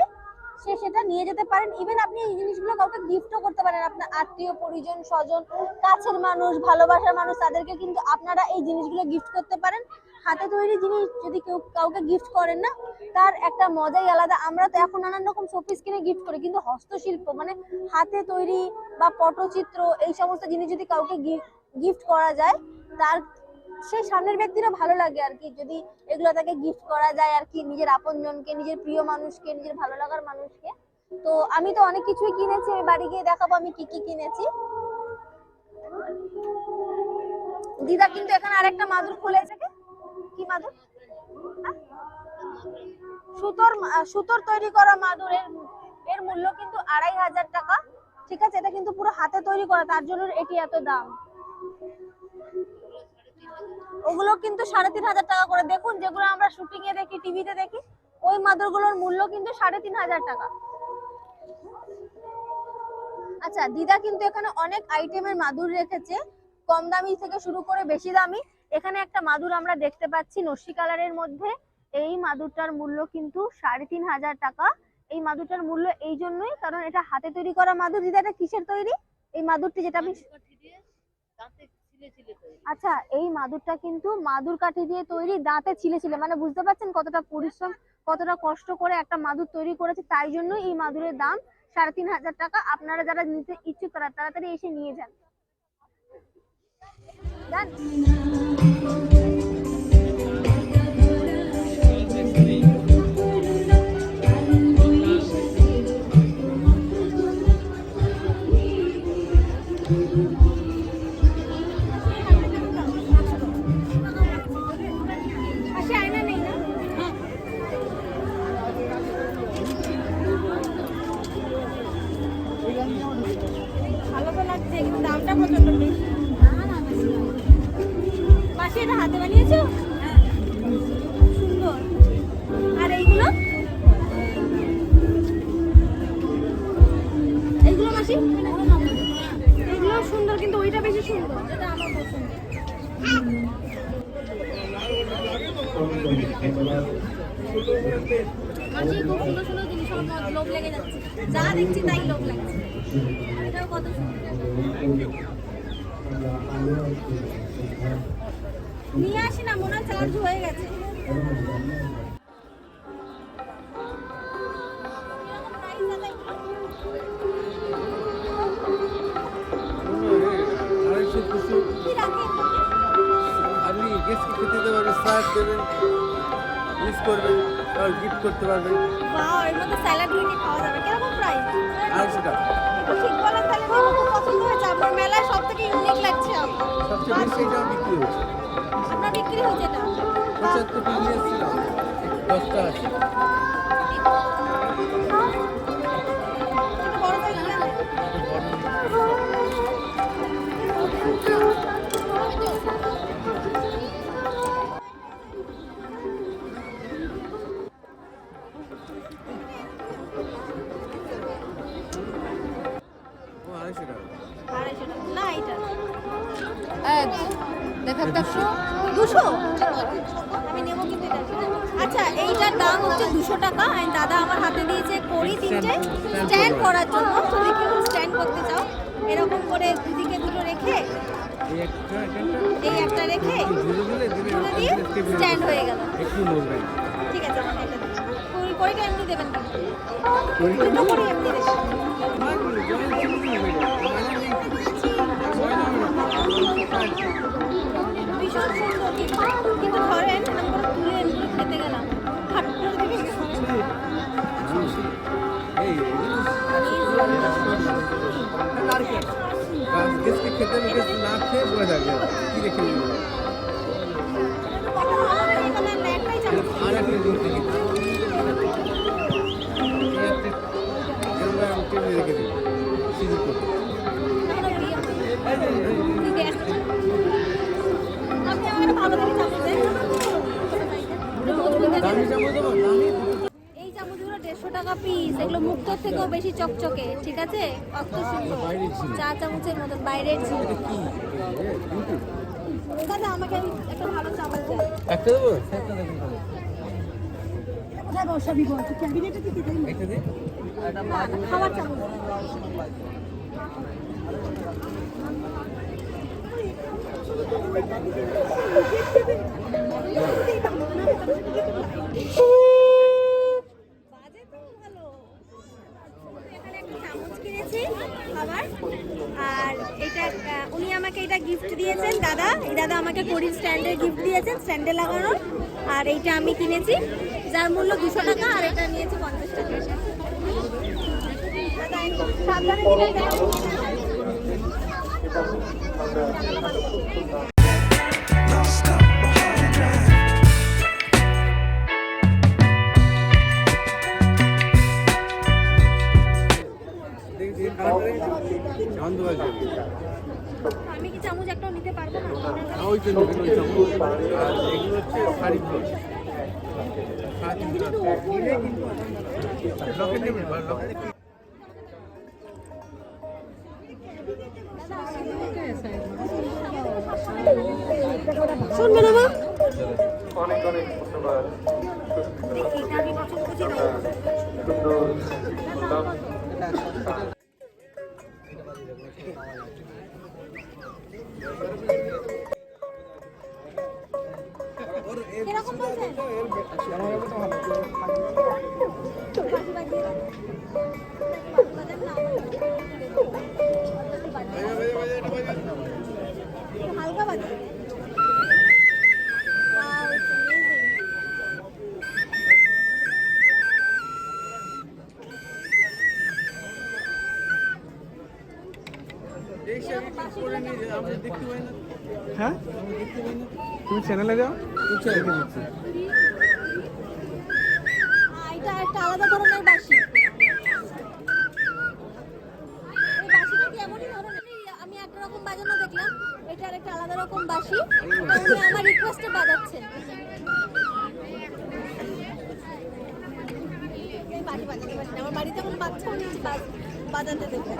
সে সেটা নিয়ে যেতে পারেন। ইভেন আপনি এই জিনিসগুলো কাউকে গিফটও করতে পারেন। আপনার আত্মীয় পরিজন স্বজন, কাছের মানুষ, ভালোবাসার মানুষ, তাদেরকে কিন্তু আপনারা এই জিনিসগুলো গিফট করতে পারেন। হাতে তৈরি জিনিস যদি কেউ কাউকে গিফট করেন না, তার একটা মজাই আলাদা। আমরা তো এখন নানান রকম শোপিস কিনে গিফট করি, কিন্তু হস্তশিল্প মানে হাতে তৈরি বা পটচিত্র, এই সমস্ত জিনিস যদি কাউকে গিফট করা যায়, তার সেই সামনের ব্যক্তিরও ভালো লাগে আর কি, যদি এগুলো তাকে গিফট করা যায় আর কি, নিজের আপনজনকে, নিজের প্রিয় মানুষকে, নিজের ভালো লাগার মানুষকে। তো আমি তো অনেক কিছুই কিনেছি, আমি বাড়ি গিয়ে দেখাবো আমি কি কি কিনেছি। দিদা কিন্তু এখানে আরেকটা মাদুর খুলেছে। কি মাদুর? সুতোর তৈরি করা মাদুরের এর মূল্য কিন্তু 2500 টাকা। ঠিক আছে, এটা কিন্তু পুরো হাতে তৈরি করা, তার জন্য এটি এত দাম। ওগুলো কিন্তু 3500 টাকা করে। দেখুন যেগুলো আমরা শুটিং এ দেখি, টিভিতে দেখি, ওই মাদুরগুলোর মূল্য কিন্তু 3500 টাকা। আচ্ছা দিদা কিন্তু এখানে অনেক আইটেমের মাদুর রেখেছে, কম দামি থেকে শুরু করে বেশি দামি। এখানে একটা মাদুর আমরা দেখতে পাচ্ছি নস্যি কালারের মধ্যে। এই মাদুরটার মূল্য কিন্তু 3500 টাকা। এই মাদুরটার মূল্য এই জন্যই কারণ এটা হাতে তৈরি করা মাদুর। দিদা এটা কিসের তৈরি এই মাদুরটি যেটা আমি আচ্ছা এই মাদুরটা কিন্তু মাদুর কাঠি দিয়ে তৈরি, দাঁতে ছিলে ছিলে, মানে বুঝতে পারছেন কতটা পরিশ্রম কতটা কষ্ট করে একটা মাদুর তৈরি করেছে। তাই জন্য এই মাদুরের দাম ৩৫০০ টাকা। আপনারা যারা নিতে ইচ্ছুক তারা তাড়াতাড়ি এসে নিয়ে যান। পাশে আয়না নেই না? ভালো তো লাগছে কিন্তু দামটা প্রচন্ড বেশি। মাসি এটা হাতে বানিয়েছো? সুন্দর। আর এইগুলো এইগুলো মাসি এগুলো সুন্দর কিন্তু ওইটা বেশি সুন্দর, যেটা আমার পছন্দ। মাসি খুব সুন্দর সুন্দর জিনিস আমার লোভ লেগে যাচ্ছে, যা দেখছি তাই লোভ লাগছে। এটাও কত সুন্দর। নিয়ে আসি না, মনে হয় চার্জ হয়ে গেছে। কি রাখেন? আপনি গেস্টকে খেতে দিতে পারবেন, স্যালাড দেবেন, মিস করবেন, আর গিফট করতে পারবেন। বাহ, এর মধ্যে স্যালাড রেখে খাওয়া যাবে। কিরকম প্রাইস? 250 টাকা। একটু ঠিক বলেন তাহলে, আমার খুব পছন্দ হয়েছে। আপনার মেলায় সব থেকে ইউনিক লাগছে আমার। সবচেয়ে বেশি এটা বিক্রি হচ্ছে। আপনার বিক্রি হয়েছে এটা? 75 পিস নিয়ে এসেছিলাম, 10টা আছে। একটু বড় সাইজ নেন। ও 250 টাকা। 250 টাকা না এটা দেখা 200। আমি নেবো কিন্তু এটা। আচ্ছা এইটার দাম হচ্ছে 200 টাকা। আর দাদা আমার হাতে দিয়েছে কড়ি 3টে স্ট্যান্ড করার জন্য। যদি কেউ স্ট্যান্ড করতে চাও এরকম করে দুদিকে দুটো রেখে এই একটা রেখে তুলে দিয়ে স্ট্যান্ড হয়ে গেল। একটু নড়বেন। ঠিক আছে, কড়িটা এমনি দেবেন না, দুটো কড়ি এমনি দেবেন। ভীষণ সুন্দর কিন্তু ধরেন আমরা তুলে এমনি খেতে গেলাম হাট করে দেখে গেস্টকে খেতে গেস্ট না খেয়ে বলে থাকবে কি রেখে দিল। একটাই চামচ। আর একটা জিনিস দেখি রেখে দিল সিদ্ধ করে। আপনি আমাকে ভালো করে চামচ দেন। দামি চামচ দেবো, দামি। এই চামচগুলো 150 টাকা পিস। এগুলো মুক্তোর থেকেও বেশি চকচকে, ঠিক আছে? কত সুন্দর, চা চামচের মতো বাইরের ছিল। দাদা আমাকে একটা ভালো চামচ দেন। একটা দেবো, একটা দেখুন। একটা দিন। না, খাবার চামচ। বাজে তো ভালো। এখানে একটা চামচ কিনেছি খাবার। আর এটা উনি আমাকে এটা গিফট দিয়েছেন দাদা। এই দাদা আমাকে কড়ির স্ট্যান্ডের গিফট দিয়েছেন, স্ট্যান্ডে লাগানোর। আর এইটা আমি কিনেছি যার মূল্য 200 টাকা। আর এটা নিয়েছি 50 টাকা। দাদা একটু সাবধানে দিবেন। আমি কি চামচ একটাও নিতে পারবো না? ওই জন্য ওই চামচ। আর এগুলো হচ্ছে শাড়ি ব্লাউজ। লকেট দেবেন, লকেট। শুনবে না মা? অনেক অনেক ধন্যবাদ। দেখি এটা আমি পছন্দ করছি না। কিরকম বলছেন? বাজি বাজিয়ে দাও। বাজান না, হালকা বাজিয়ে। Wow, it's amazing. হ্যাঁ তুমি চ্যানেলে যাও দেখে দিচ্ছি। এটা একটা আলাদা ধরনের বাঁশি। এই বাঁশিটা কি এমনই ধরনের? আমি একটা রকম বাজানো দেখলাম, এটা একটা আলাদা রকম বাঁশি। উনি আমার রিকোয়েস্টে বাজাচ্ছেন। এই বাঁশি বাজাতে পারি না, আমার বাড়িতে কোনো বাচ্চাও নেই যে বাজাতে দেবো।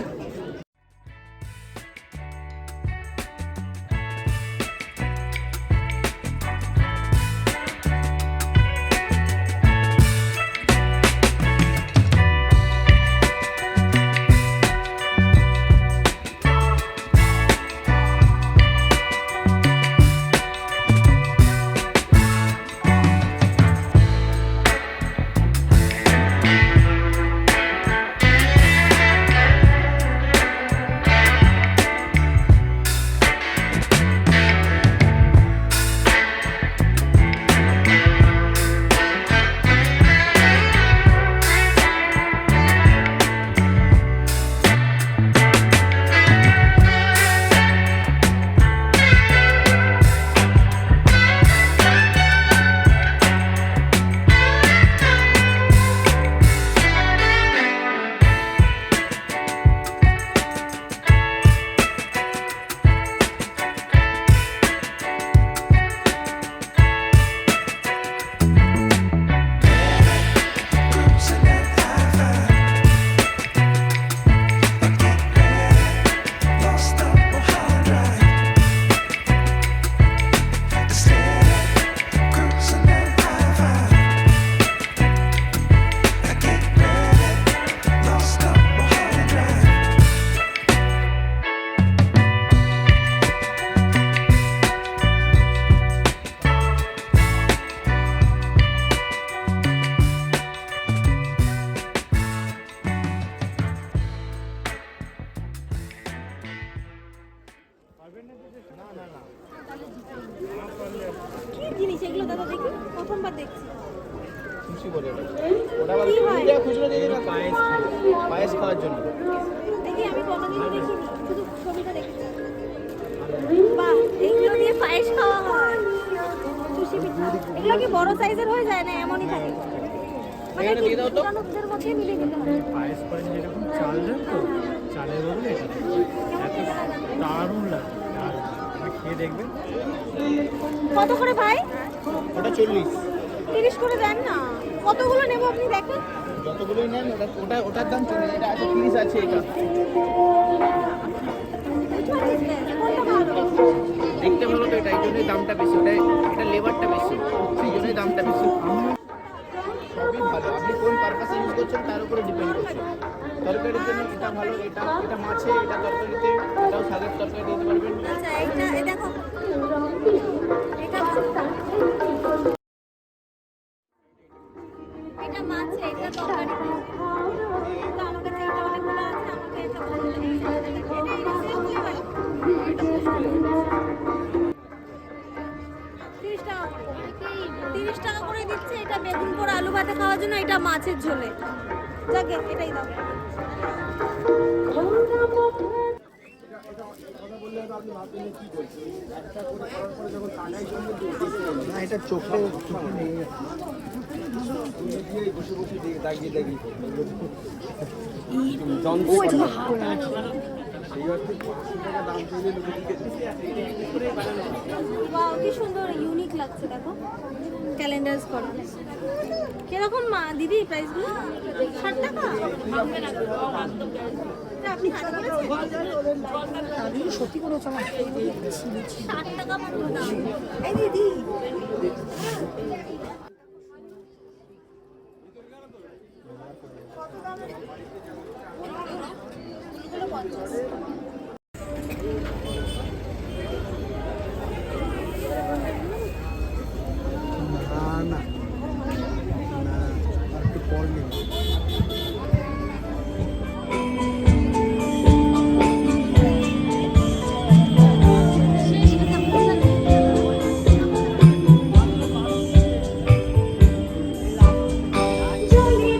কি জিনিস এগুলো দাদা? দেখি, প্রথমবার দেখছি। খুশি বলে ওটা কি হয়? খুচরো দিয়ে দিন পায়েস খাওয়ার জন্য। দেখি, আমি কোনোদিনও দেখিনি, শুধু ছবিটা দেখেছি। বাহ, এগুলো দিয়ে পায়েস খাওয়া হয়। সুশি পিঠা এগুলো কি বড় সাইজের হয়ে যায় না এমনই থাকে? মানে এখানে কি দিয়ে দাও তো। দুটোর মধ্যে মিলিয়ে দিতে হবে? পায়েস করেন যেরকম চাল দেন তো চালের বদলে এটা এত দারুণ লাগে, দারুণ। আপনি খেয়ে দেখবেন। কত করে ভাই? ওটা 40, 30 করে দেন না। কতগুলো নেব আপনি দেখেন? যতগুলোই নেন ওটার দাম 40। এটা আছে 30 আছে এটা। কোনটা ভালো? দেখতে ভালো তো এটা, এই জন্যই দামটা বেশি। এটা লেবারটা বেশি, সেই জন্যই দামটা বেশি। সবই ভালো, আপনি কোন পারপাসে ইউজ করছেন তার উপরে ডিপেন্ড করছে। তরকারির জন্য এটা ভালো, এটা মাছে, এটা তরকারিতে, এটাও শাকের তরকারি দিতে পারবেন। আচ্ছা, এইটা এই দেখো, এটা মাছ, এটা তরকারি। তো আমার কাছে এটা অনেকগুলো আছে, আমাকে এটা ভালো লাগে। এটা এই রকম কি হয়? 30 টাকা করে। 30 টাকা করে দিচ্ছে। এটা বেগুন পোড়া আলু ভাতে খাওয়ার জন্য, এটা মাছের ঝোলে। যাকে এটাই দাও। না, এটা চোখে নেই। ওয়াও, কি সুন্দর, ইউনিক লাগছে। দেখো, ক্যালেন্ডার্স করা। কিরকম দিদি প্রাইসগুলো? 60 টাকা? এটা আপনি হাতে করেছেন? সত্যি কোনো 60 টাকা মাত্র দাম। এই দিদি, জলে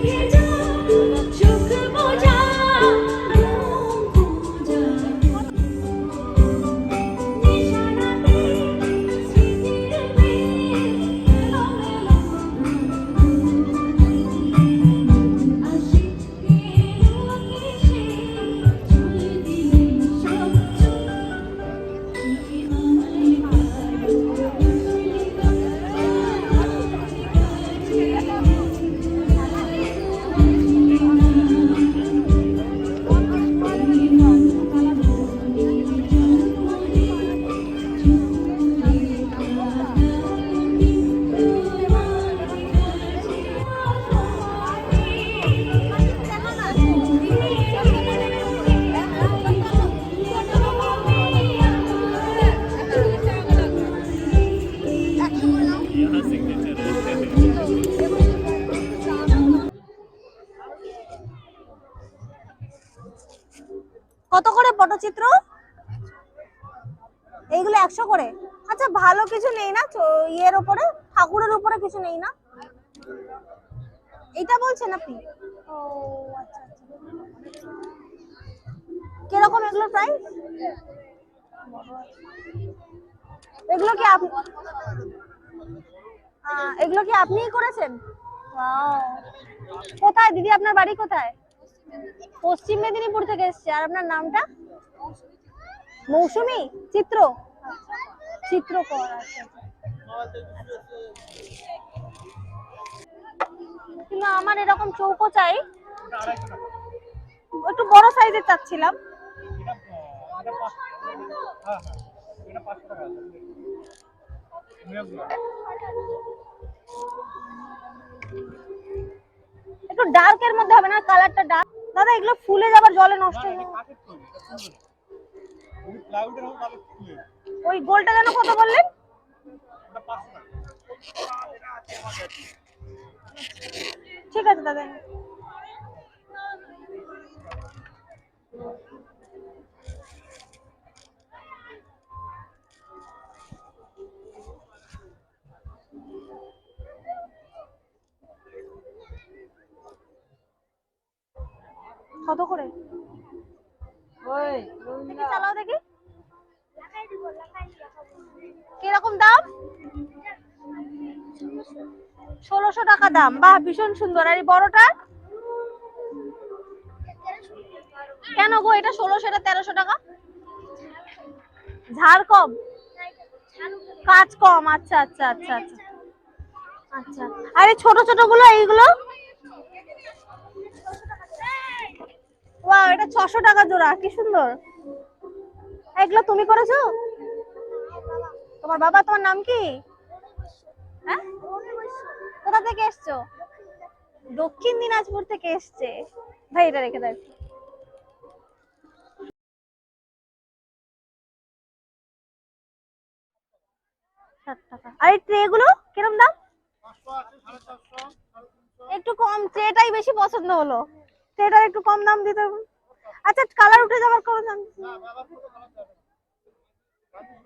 ভেজা চোখ বোঝা খোঁজা নিশানাতে স্মৃতির মেঘ আশিকে কিসে চলে দিলে সব কত করে পটচিত্র? এইগুলো 100 করে। আচ্ছা ভালো কিছু নেই না ইয়ের উপরে, ঠাকুরের উপরে কিছু নেই না? এটা বলছেন আপনি? ও আচ্ছা আচ্ছা। কিরকম এগুলো প্রাইস? এগুলো কি আপনি এগুলো কি আপনিই করেছেন? ওয়াও। কোথায় দিদি, আপনার বাড়ি কোথায়? পশ্চিম মেদিনীপুর থেকে এসেছে। আর আপনার নামটা? মৌসুমী চিত্র, চিত্রকর। আচ্ছা কিন্তু আমার এরকম চৌকো চাই, একটু বড় সাইজের চাচ্ছিলাম। একটু ডার্কের মধ্যে হবে না? কালারটা ডার্ক। দাদা এগুলো ফুলে যাবার, জলে নষ্ট হয়ে যাবে। ওই গোলটা যেন কত বললেন? ঠিক আছে দাদা। কত করে? দেখি চালাও দেখি কিরকম দাম। 1600 টাকা দাম। বাহ, ভীষণ সুন্দর। আর এই বড়টা কেন গো? এটা 1600, এটা 1300 টাকা। ঝাড় কম, কাজ কম। আচ্ছা আচ্ছা আচ্ছা আচ্ছা আচ্ছা। আর এই ছোট ছোট গুলো, এইগুলো? ওয়াও, এটা 600 টাকা জোড়া। কি সুন্দর। এগুলো তুমি করেছো? তোমার বাবা? তোমার নাম কি? হ্যাঁ, কোথা থেকে এসছো? দক্ষিণ দিনাজপুর থেকে এসছে। ভাই এটা রেখে দেয়। আর এই ট্রে গুলো কিরকম দাম? একটু কম, ট্রেটাই বেশি পছন্দ হলো। ট্রেটার একটু কম দাম দিতে। আচ্ছা, কালার উঠে যাবার কোনো দাম?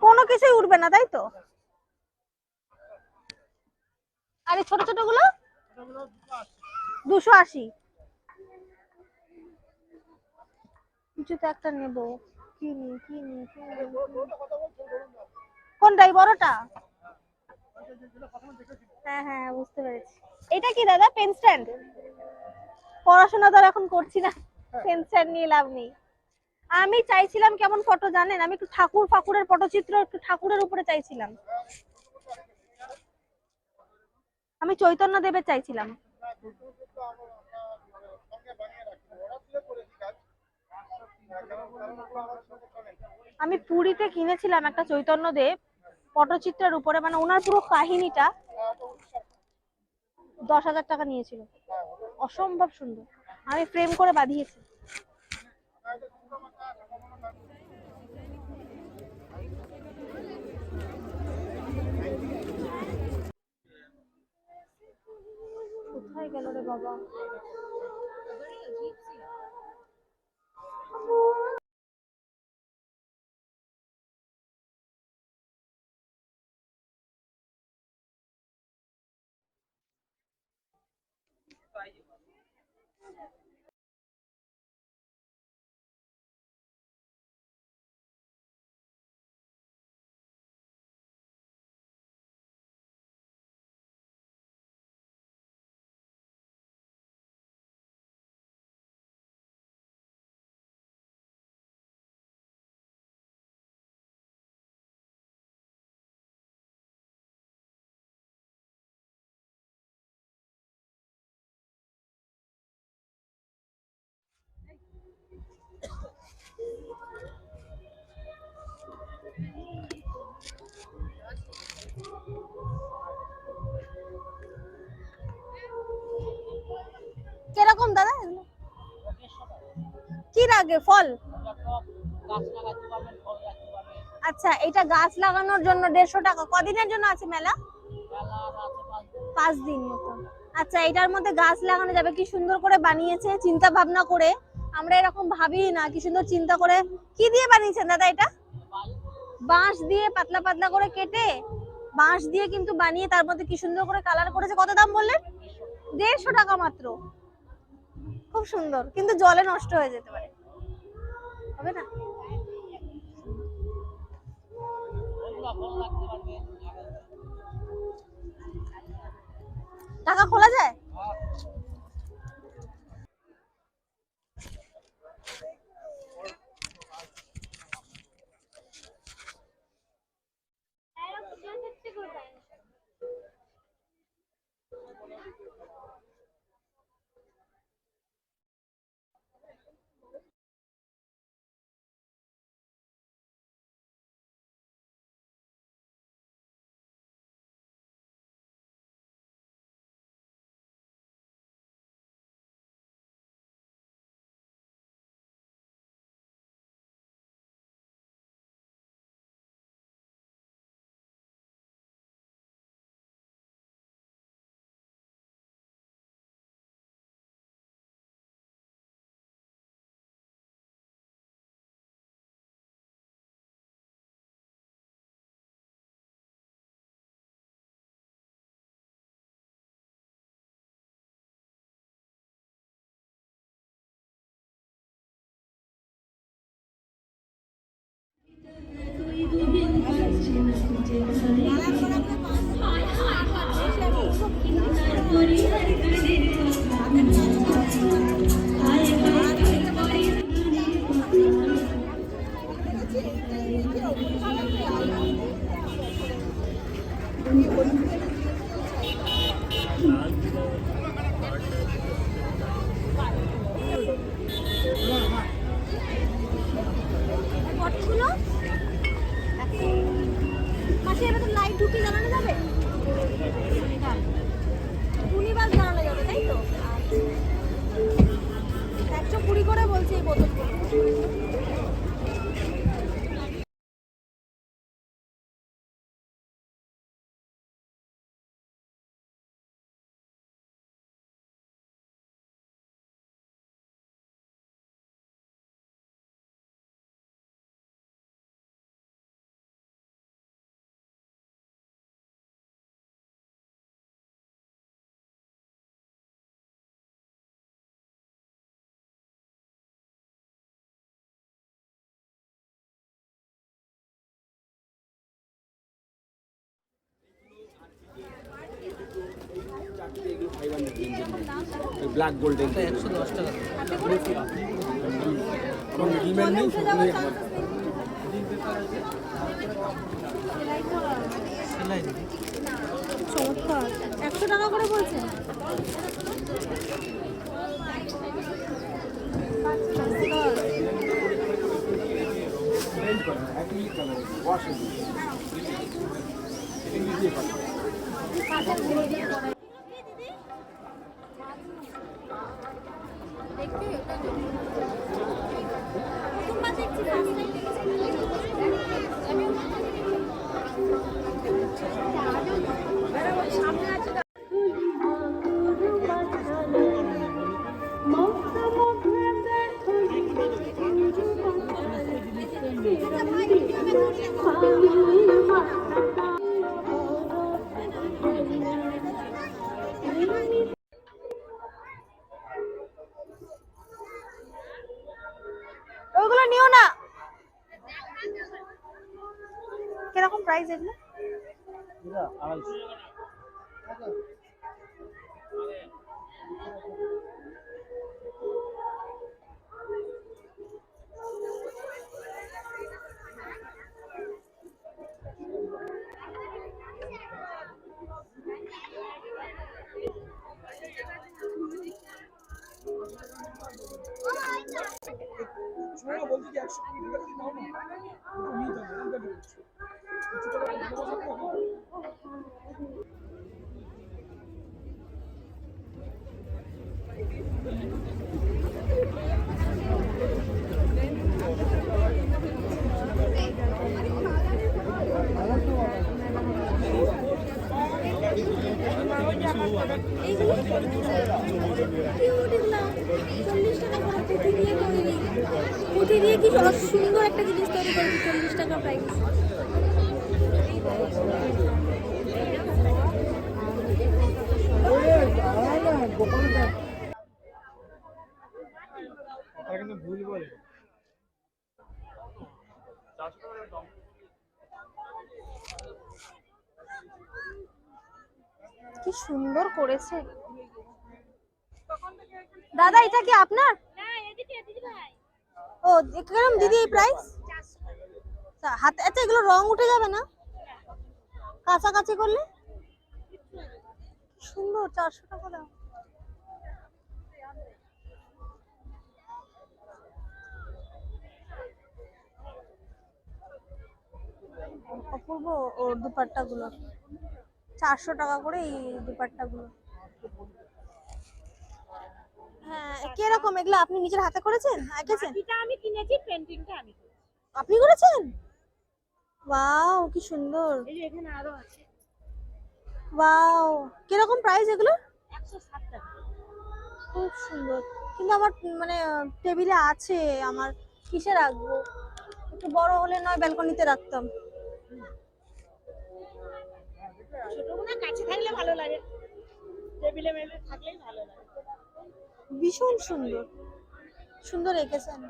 কোনো কিছুই উঠবে না, তাই তো? আর এই ছোট ছোট গুলো? 280। কিছু তো একটা নেবো। কি নিই কি নিই কি নিই? কোনটাই? বড়টা? হ্যাঁ হ্যাঁ, বুঝতে পেরেছি। এটা কি দাদা? Pen stand? পড়াশোনা তো আর এখন করছি না, পেন স্ট্যান্ড নিয়ে লাভ নেই। আমি চাইছিলাম কেমন ফটো জানেন? আমি একটু ঠাকুর ফাকুরের পটচিত্র, একটু ঠাকুরের উপরে চাইছিলাম। আমি চৈতন্য দেবের চাইছিলাম। আমি পুরীতে কিনেছিলাম একটা চৈতন্য দেব পটচিত্রের উপরে, মানে ওনার পুরো কাহিনীটা। 10,000 টাকা নিয়েছিল। অসম্ভব সুন্দর। আমি ফ্রেম করে বাঁধিয়েছি। কোথায় গেল রে বাবা? কিরকম দাদা এগুলো? কি লাগে ফল? আচ্ছা, এটা গাছ লাগানোর জন্য 150 টাকা। কদিনের জন্য আছে মেলা? 5 দিন মতো। আচ্ছা, এটার মধ্যে গাছ লাগানো যাবে। কি সুন্দর করে বানিয়েছে, চিন্তা ভাবনা করে। আমরা এরকম ভাবি না, কি সুন্দর চিন্তা করে। কি দিয়ে বানিয়েছেন দাদা এটা? বাঁশ দিয়ে পাতলা পাতলা করে কেটে বাঁশ দিয়ে কিন্তু বানিয়ে তার মধ্যে কি সুন্দর করে কালার করেছে। কত দাম বললেন? 150 টাকা মাত্র। খুব সুন্দর, কিন্তু জলে নষ্ট হয়ে যেতে পারে, হবে না? টাকা খোলা যায়? কতগুলো? পাশে এবার লাইট ঢুকে জ্বালানো যাবে? টুনি বাস জ্বালানো যাবে, তাই তো? 120 করে বলছে এই বোতলগুলো। ব্ল্যাক গোল্ডেন 110 টাকা এবং মিডলম্যান নেই সকলেই আমার চমৎকার। 100 টাকা করে বলছেন। প্রথম মাসে দেখছি ফার্স্ট টাইম দেখেছি সামনে আছে ওইগুলো নিও না। কিরকম প্রাইস এগুলো? এইগুলো কিউট এগুলো 40 টাকা করে পুঁথি দিয়ে তৈরি। পুঁথি দিয়ে কি সুন্দর একটা জিনিস তৈরি করেছে 40 টাকা প্রাইস। কিন্তু ভুল বলে কি সুন্দর করেছে দাদা। এটা কি আপনার? ও কিরকম দিদি এই প্রাইস? হাতে আচ্ছা এগুলো রং উঠে যাবে না কাছাকাছি করলে? সুন্দর 400 টাকা দাও। অপূর্ব ওর দুপাট্টা গুলো 400 টাকা করে এই দুপাট্টা গুলো। হ্যাঁ কিরকম এগুলো আপনি নিজের হাতে করেছেন? এঁকেছেন? এটা আমি কিনেছি, পেন্টিংটা আমি করেছি। আপনি করেছেন? ওয়াও কি সুন্দর। এই যে এখানে আরো আছে। ওয়াও কিরকম প্রাইস এগুলো? 160 টাকা। খুব সুন্দর। কিন্তু আমার মানে টেবিলে আছে, আমার কিসে রাখবো? একটু বড় হলে নয় ব্যালকনিতে রাখতাম। ছোটগুলো কাছে থাকলে ভালো লাগে, টেবিলে মেলে থাকলেই ভালো লাগে। ভীষণ সুন্দর সুন্দর এঁকেছেন।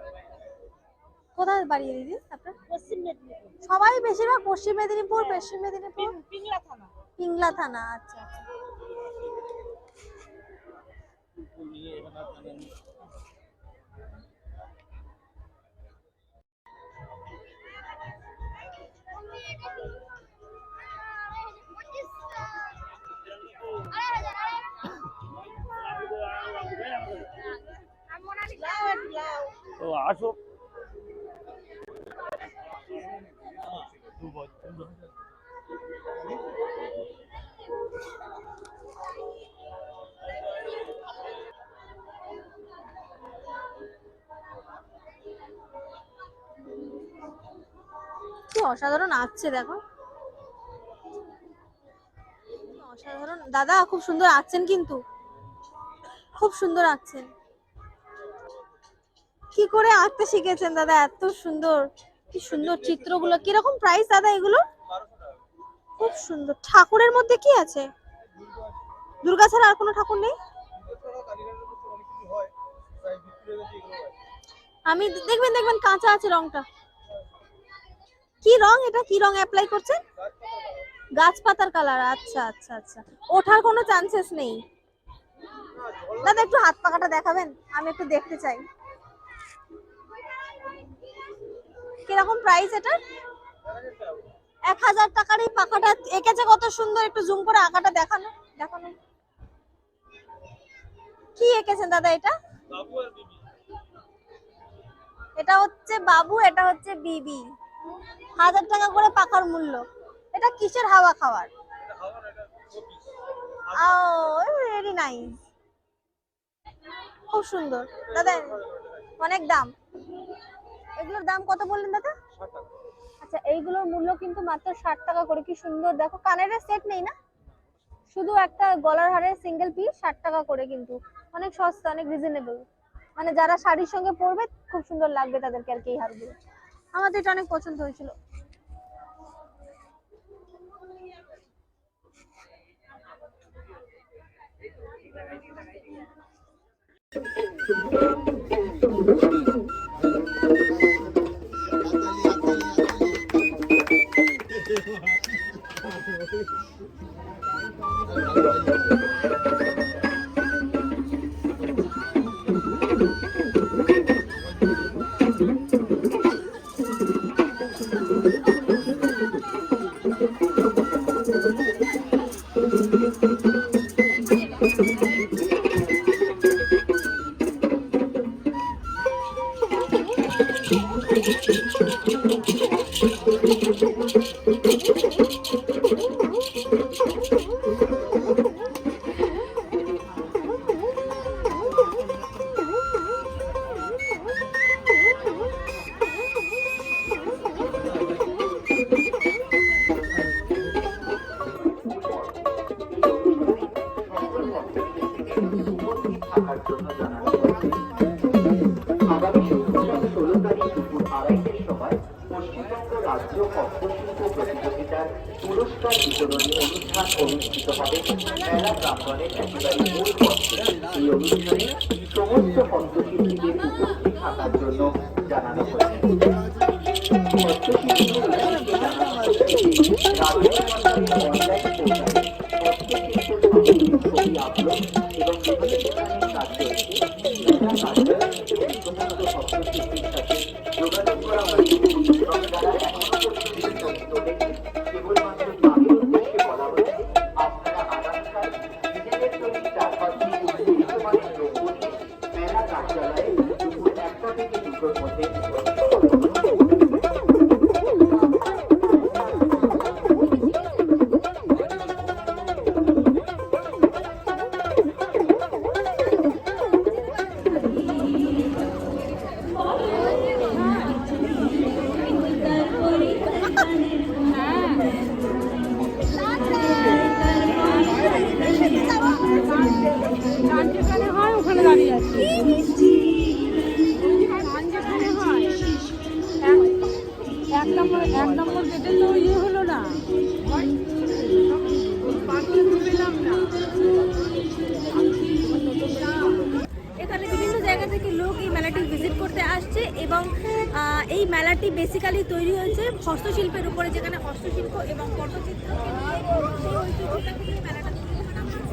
কোথায় বাড়ি দিদি আপনার? পশ্চিম মেদিনীপুর, সবাই বেশিরভাগ পশ্চিম মেদিনীপুর, পশ্চিম মেদিনীপুর, পিংলা থানা। পিংলা থানা। আচ্ছা আচ্ছা। তো আসো কি অসাধারণ আঁকছে দেখো, অসাধারণ। দাদা খুব সুন্দর আঁকছেন, কিন্তু খুব সুন্দর আঁকছেন। কি করে আঁকতে শিখেছেন দাদা? এত সুন্দর, কি সুন্দর চিত্রগুলো। কিরকম প্রাইস দাদা এগুলো? খুব সুন্দর। ঠাকুরের মধ্যে কি আছে? দুর্গা ছাড়া আর কোনো ঠাকুর নেই? আমি দেখবেন দেখবেন কাঁচা আছে রংটা। কি রং এটা? কি রং অ্যাপ্লাই করছেন? গাছপাতার কালার। আচ্ছা আচ্ছা আচ্ছা। ওঠার কোনো চান্সেস নেই। দাদা একটু হাত পাখাটা দেখাবেন, আমি একটু দেখতে চাই। কিরকম প্রাইস এটা? 1000 টাকার এই পাখাটা এঁকেছে কত সুন্দর। একটু জুম করে আঁকাটা দেখানো দেখানো। কি এঁকেছেন দাদা এটা? এটা হচ্ছে বাবু, এটা হচ্ছে বিবি। 1000 টাকা করে পাখার মূল্য। এটা কিসের হাওয়া খাওয়ার? ভেরি নাইস, খুব সুন্দর দাদা। অনেক দাম এগুলোর দাম কত বললেন দাদা? আচ্ছা, এইগুলোর মূল্য কিন্তু মাত্র 60 টাকা করে। কি সুন্দর দেখো, কানের সেট নেই না, শুধু একটা গলার হারের সিঙ্গেল পিস 60 টাকা করে, কিন্তু অনেক সস্তা, অনেক রিজনেবল। মানে যারা শাড়ির সঙ্গে পরবে খুব সুন্দর লাগবে তাদেরকে আর কি এই হারগুলো। আমার তো এটা অনেক পছন্দ হয়েছিল। এখানে বিভিন্ন জায়গা থেকে লোক এই মেলাটি ভিজিট করতে আসছে এবং এই মেলাটি বেসিক্যালি তৈরি হয়েছে হস্তশিল্পের উপরে, যেখানে হস্তশিল্প এবং পটচিত্রকে নিয়ে সেই ঐতিহ্যটা থেকে মেলাটা তৈরি করা হয়েছে।